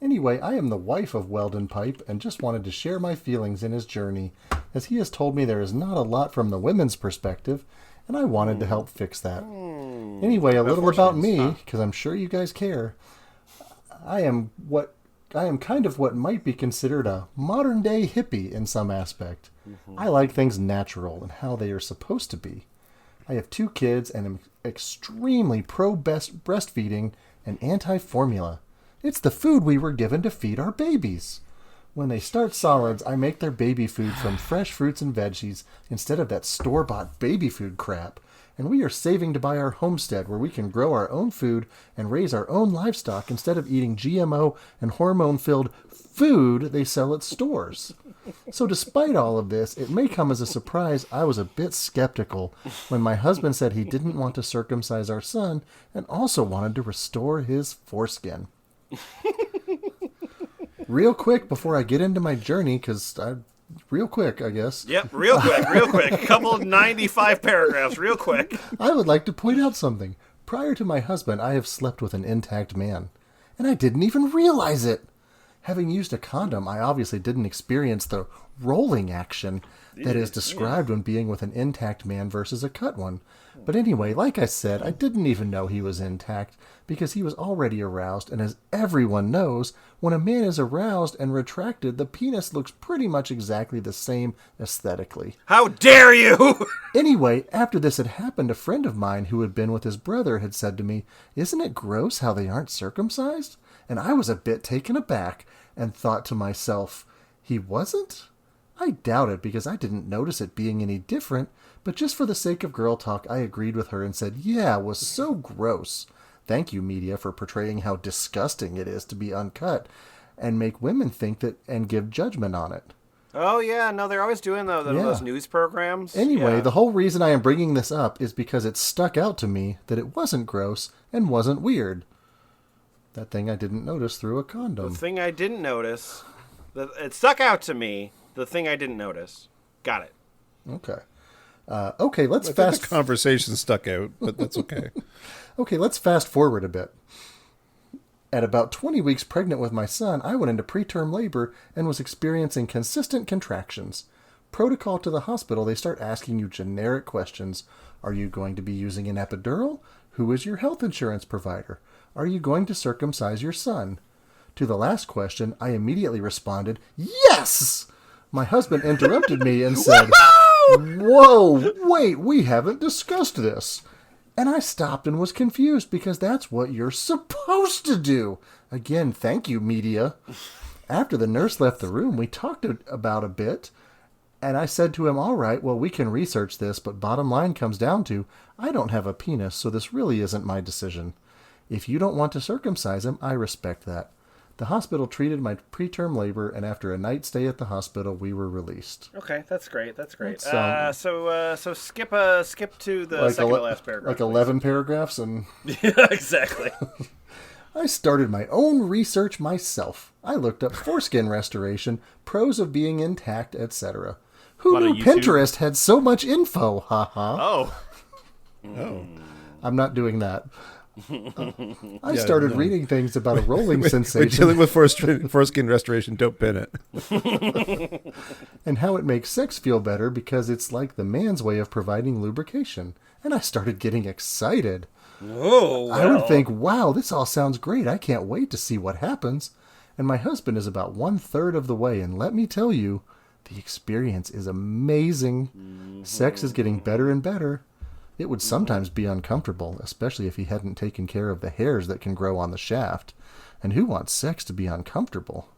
Anyway, I am the wife of Weldon Pipe and just wanted to share my feelings in his journey, as he has told me there is not a lot from the women's perspective, and I wanted to help fix that. Anyway, a little about me, because I'm sure you guys care. I am kind of what might be considered a modern-day hippie in some aspect. I like things natural and how they are supposed to be. I have 2 kids and am extremely pro-breastfeeding and anti-formula. It's the food we were given to feed our babies. When they start solids, I make their baby food from fresh fruits and veggies instead of that store-bought baby food crap. And we are saving to buy our homestead where we can grow our own food and raise our own livestock instead of eating GMO and hormone-filled food they sell at stores. So despite all of this, it may come as a surprise I was a bit skeptical when my husband said he didn't want to circumcise our son and also wanted to restore his foreskin. Real quick before I get into my journey, real quick, I guess. Yep, real quick. A couple of 95 paragraphs, real quick. I would like to point out something. Prior to my husband, I have slept with an intact man, and I didn't even realize it. Having used a condom, I obviously didn't experience the rolling action that is described when being with an intact man versus a cut one. But anyway, like I said, I didn't even know he was intact because he was already aroused, and as everyone knows, when a man is aroused and retracted, the penis looks pretty much exactly the same aesthetically. How dare you! Anyway, after this had happened, a friend of mine who had been with his brother had said to me, "Isn't it gross how they aren't circumcised?" And I was a bit taken aback and thought to myself, he wasn't? I doubt it because I didn't notice it being any different, but just for the sake of girl talk, I agreed with her and said, yeah, it was so gross. Thank you, media, for portraying how disgusting it is to be uncut and make women think that and give judgment on it. Oh, yeah. No, they're always doing those news programs. Anyway, yeah. The whole reason I am bringing this up is because it stuck out to me that it wasn't gross and wasn't weird. That thing I didn't notice through a condom. The thing I didn't notice. It stuck out to me. The thing I didn't notice. Got it. Okay. Okay, let's The conversation stuck out, but that's okay. Okay, let's fast forward a bit. At about 20 weeks pregnant with my son, I went into preterm labor and was experiencing consistent contractions. Protocol to the hospital, they start asking you generic questions. Are you going to be using an epidural? Who is your health insurance provider? Are you going to circumcise your son? To the last question, I immediately responded, yes! My husband interrupted me and said, whoa, wait, we haven't discussed this. And I stopped and was confused because that's what you're supposed to do. Again, thank you, media. After the nurse left the room, we talked about a bit, and I said to him, all right, well, we can research this, but bottom line comes down to, I don't have a penis, so this really isn't my decision. If you don't want to circumcise him, I respect that. The hospital treated my preterm labor, and after a night stay at the hospital, we were released. Okay, that's great. That's great. That's, so skip to the second to last paragraph. Like 11 paragraphs, and yeah, exactly. I started my own research myself. I looked up foreskin restoration, pros of being intact, etc. Who knew Pinterest had so much info? Haha. Oh. I'm not doing that. I started reading things about a rolling sensation. We're dealing with foreskin restoration. Don't pin it. And how it makes sex feel better because it's like the man's way of providing lubrication. And I started getting excited. Oh, well. I would think, wow, this all sounds great. I can't wait to see what happens. And my husband is about 1/3 of the way. And let me tell you, the experience is amazing. Mm-hmm. Sex is getting better and better. It would sometimes be uncomfortable, especially if he hadn't taken care of the hairs that can grow on the shaft. And who wants sex to be uncomfortable?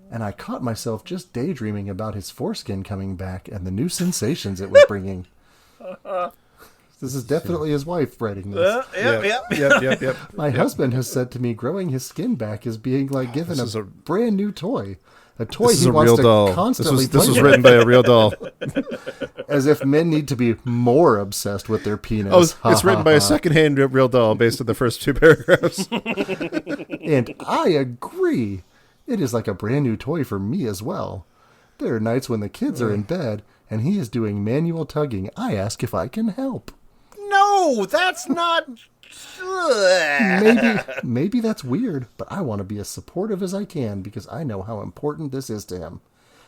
And I caught myself just daydreaming about his foreskin coming back and the new sensations it was bringing. This is definitely his wife writing this. Yep. My husband has said to me growing his skin back is being like given a brand new toy. A toy he wants to constantly play with. This was written by a real doll. As if men need to be more obsessed with their penis. Oh, it's written by a secondhand real doll based on the first 2 paragraphs. And I agree. It is like a brand new toy for me as well. There are nights when the kids are in bed, and he is doing manual tugging. I ask if I can help. No, that's not... Maybe that's weird, but I want to be as supportive as I can because I know how important this is to him.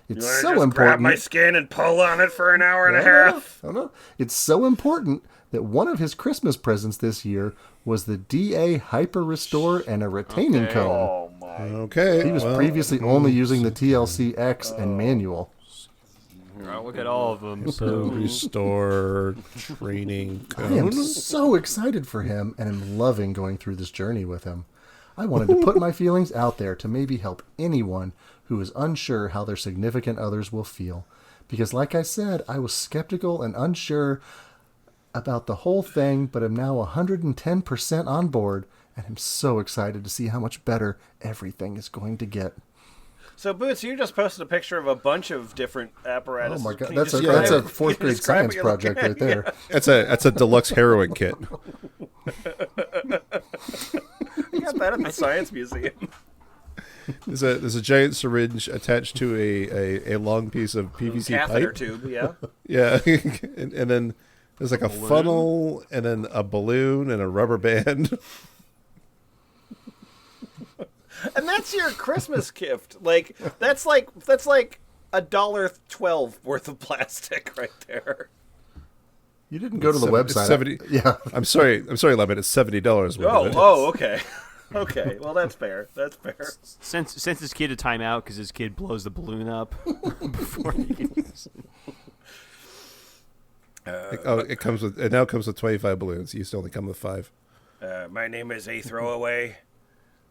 It's You wanna so just important. grab my skin and pull on it for an hour and a half? No. It's so important that one of his Christmas presents this year was the DA Hyper Restore and a retaining cone. Oh, my. Okay. He was previously only using the TLC X and manual. I'll look at all of them. So restore training I am cone. so excited for him and am loving going through this journey with him. I wanted to put my feelings out there to maybe help anyone who is unsure how their significant others will feel. Because like I said, I was skeptical and unsure about the whole thing, but am now 110% on board and am so excited to see how much better everything is going to get. So, Boots, you just posted a picture of a bunch of different apparatus. Oh my god, Can you that's a describe- fourth can you grade describe science what you're looking project right there. That's a deluxe heroin kit. You got that at the Science Museum. There's a giant syringe attached to a long piece of PVC Catheter pipe. tube, yeah. Yeah, and then there's like a funnel, and then a balloon, and a rubber band. And that's your Christmas gift. Like that's like $1.12 worth of plastic right there. You didn't go to the It's website. 70 Yeah. I'm sorry, Lemon. It's $70 worth of it. Okay. Okay, well that's fair. That's fair. Since his kid a timeout because his kid blows the balloon up before he can use it. It now comes with 25 balloons. It used to only come with 5. My name is A Throwaway.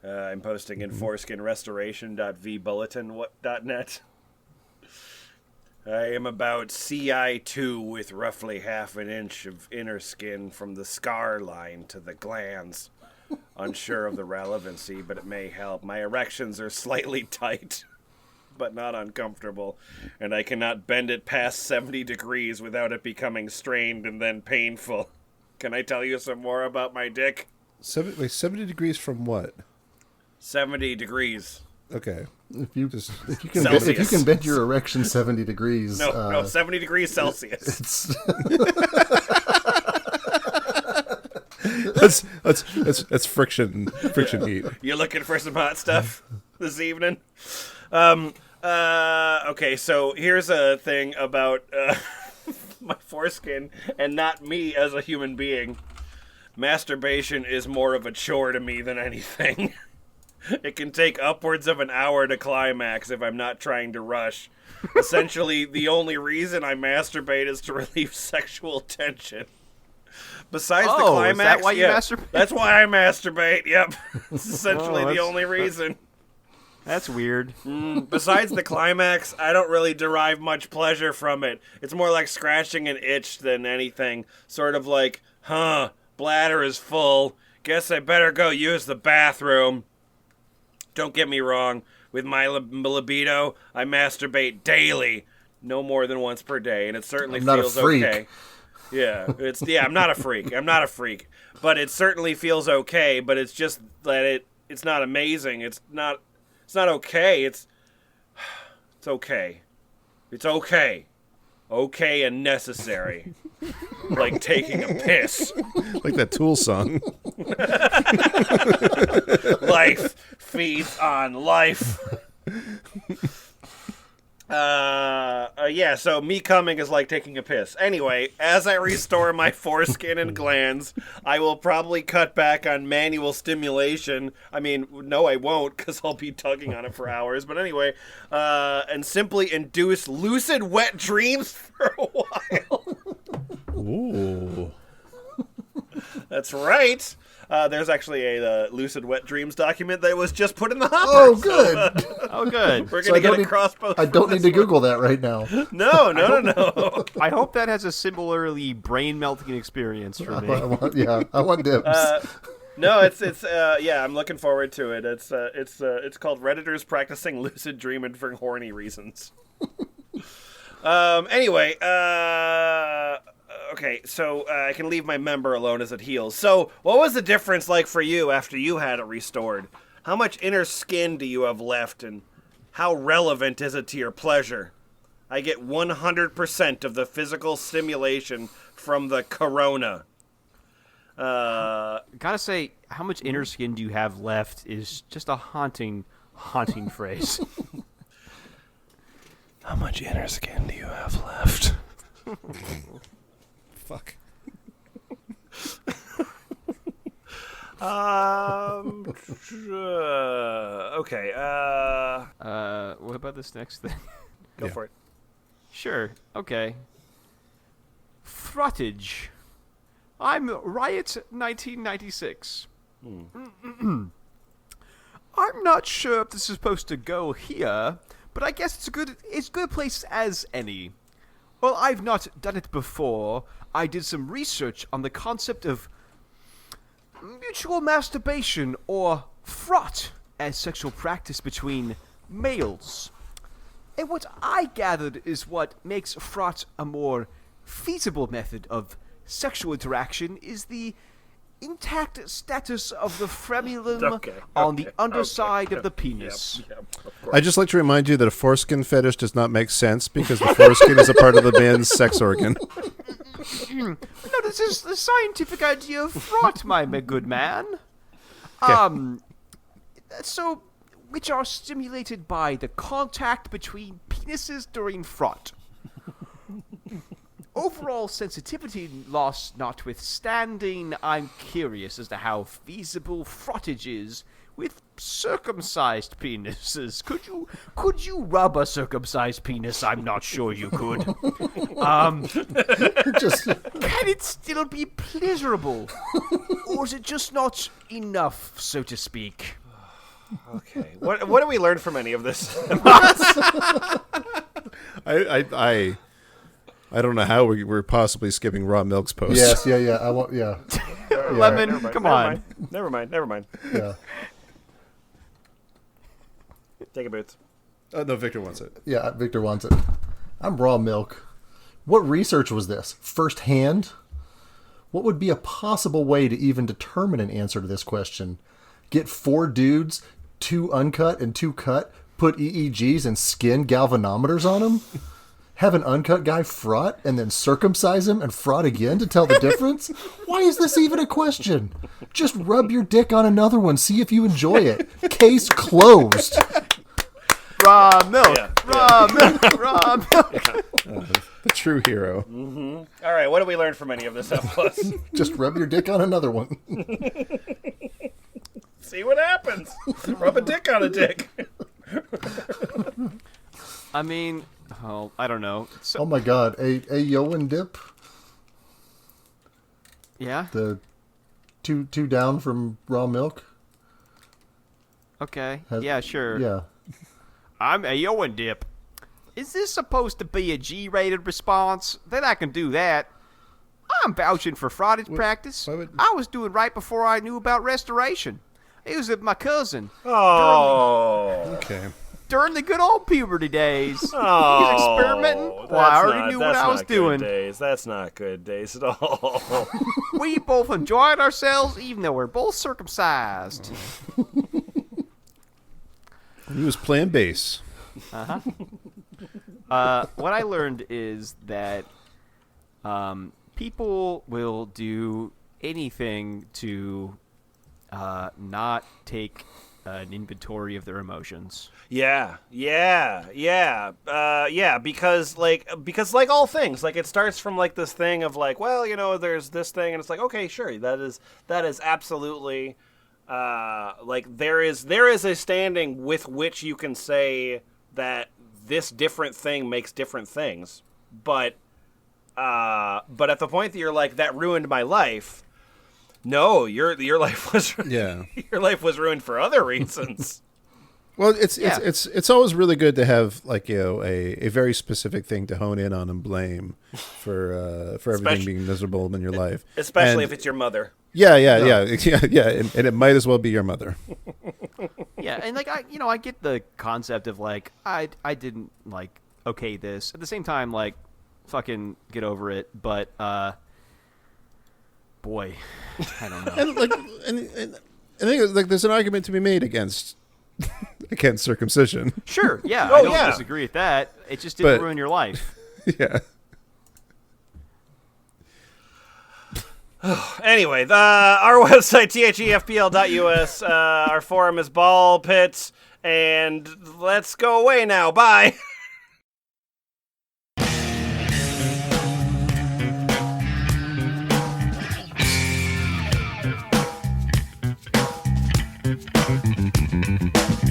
I'm posting in foreskinrestoration.vbulletin.net. I am about CI2 with roughly half an inch of inner skin from the scar line to the glands. Unsure of the relevancy, but it may help. My erections are slightly tight, but not uncomfortable, and I cannot bend it past 70 degrees without it becoming strained and then painful. Can I tell you some more about my dick? 70 degrees from what? 70 degrees. Okay. If you Celsius. can bend your erection 70 degrees. No, 70 degrees Celsius. That's friction heat. You looking for some hot stuff this evening? Okay, so here's a thing about my foreskin and not me as a human being. Masturbation is more of a chore to me than anything. It can take upwards of an hour to climax if I'm not trying to rush. Essentially, the only reason I masturbate is to relieve sexual tension. Besides the climax, is that why you masturbate? That's why I masturbate. Yep, it's essentially the only reason. That's weird. Besides the climax, I don't really derive much pleasure from it. It's more like scratching an itch than anything. Sort of like, bladder is full. Guess I better go use the bathroom. Don't get me wrong. With my libido, I masturbate daily, no more than once per day, and it certainly feels okay. Yeah, I'm not a freak. I'm not a freak, but it certainly feels okay. But it's just that it's not amazing. It's not okay. It's okay. It's okay. Okay and necessary. Like taking a piss. Like that Tool song. Life feeds on life. Yeah, so me coming is like taking a piss. Anyway, as I restore my foreskin and glands, I will probably cut back on manual stimulation. I mean, no, I won't, because I'll be tugging on it for hours. But anyway, and simply induce lucid wet dreams for a while. Ooh. That's right. There's actually a Lucid Wet Dreams document that was just put in the hopper. Oh, good. Oh, good. We're going to get across both. I don't need to Google that right now. No. I hope that has a similarly brain-melting experience for me. I want dibs. No, it's I'm looking forward to it. It's called Redditors Practicing Lucid Dreaming for Horny Reasons. Anyway, okay, so I can leave my member alone as it heals. So, what was the difference like for you after you had it restored? How much inner skin do you have left, and how relevant is it to your pleasure? I get 100% of the physical stimulation from the corona. Gotta say, how much inner skin do you have left is just a haunting phrase. How much inner skin do you have left? Fuck. Okay. What about this next thing? Go for it. Sure. Okay. Frottage. I'm Riot 1996. I'm not sure if this is supposed to go here, but I guess it's a good place as any. Well, I've not done it before. I did some research on the concept of mutual masturbation, or frot, as sexual practice between males. And what I gathered is what makes frot a more feasible method of sexual interaction is the intact status of the frenulum on the underside of the penis. I'd just like to remind you that a foreskin fetish does not make sense because the foreskin is a part of the man's sex organ. No, this is the scientific idea of frot, my good man. So, which are stimulated by the contact between penises during frot. Overall sensitivity loss notwithstanding, I'm curious as to how feasible frottage is with circumcised penises. Could you rub a circumcised penis? I'm not sure you could. Can it still be pleasurable? Or is it just not enough, so to speak? Okay. What do we learn from any of this? I don't know how we're possibly skipping Raw Milk's post. Yes, yeah. I want, yeah. Lemon, come on. Never mind. Yeah. Take it, Boots. No, Victor wants it. Yeah, Victor wants it. I'm Raw Milk. What research was this? First hand? What would be a possible way to even determine an answer to this question? Get 4 dudes, 2 uncut and 2 cut, put EEGs and skin galvanometers on them? Have an uncut guy frot and then circumcise him and frot again to tell the difference? Why is this even a question? Just rub your dick on another one, see if you enjoy it. Case closed. Raw milk. Yeah. Raw milk. The true hero. Mm-hmm. All right, what do we learn from any of this F+? Just rub your dick on another one. See what happens. Rub a dick on a dick. I mean, I don't know. So, Oh my god, a Yoan dip? yeah? The two down from Raw Milk? Okay. Yeah, sure. Yeah. I'm a Yoan dip. Is this supposed to be a G-rated response? Then I can do that. I'm vouching for frottage practice. I was doing right before I knew about restoration. It was with my cousin. Okay. During the good old puberty days. Oh, He's experimenting. Well, I already knew what I was doing. That's not good days at all. We both enjoyed ourselves, even though we're both circumcised. He was playing bass. What I learned is that people will do anything to not take an inventory of their emotions. Yeah, because like all things, like it starts from like this thing of like, well, you know, there's this thing, and it's like, okay, sure, that is absolutely like there is a standing with which you can say that this different thing makes different things, but at the point that you're like, that ruined my life. No, your life was your life was ruined for other reasons. Well, it's always really good to have, like, you know, a very specific thing to hone in on and blame for everything being miserable in your life, especially if it's your mother. Yeah, and it might as well be your mother. Yeah, and like I get the concept of like I didn't like okay this. At the same time, like, fucking get over it. But boy, I don't know. And like, and I think like there's an argument to be made against against circumcision. Sure, yeah, Oh, I don't yeah. disagree with that. It just didn't But- ruin your life. Yeah. Anyway, our website, thefpl.us. Our forum is Ball Pit. And let's go away now. Bye.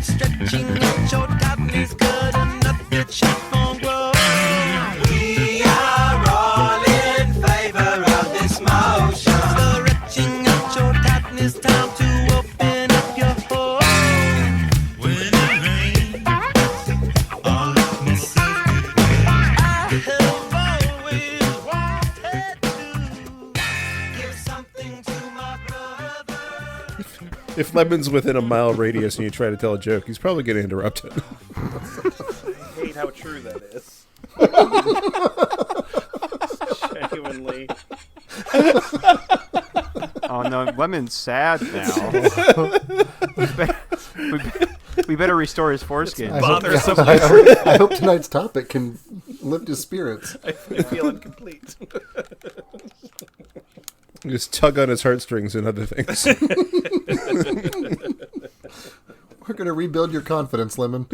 Stretching out your cotton is good enough to chop on grow. We are all in favor of this motion. Stretching out your cotton is time to open up your hole. When it rains, all of my city. I have always wanted to give something to my brother. If Lemon's within a mile radius and you try to tell a joke, he's probably getting interrupted. I hate how true that is. Genuinely. Oh no, Lemon's sad now. we better restore his foreskin. Bothersome. I hope tonight's topic can lift his spirits. I feel incomplete. Just tug on his heartstrings and other things. We're going to rebuild your confidence, Lemon.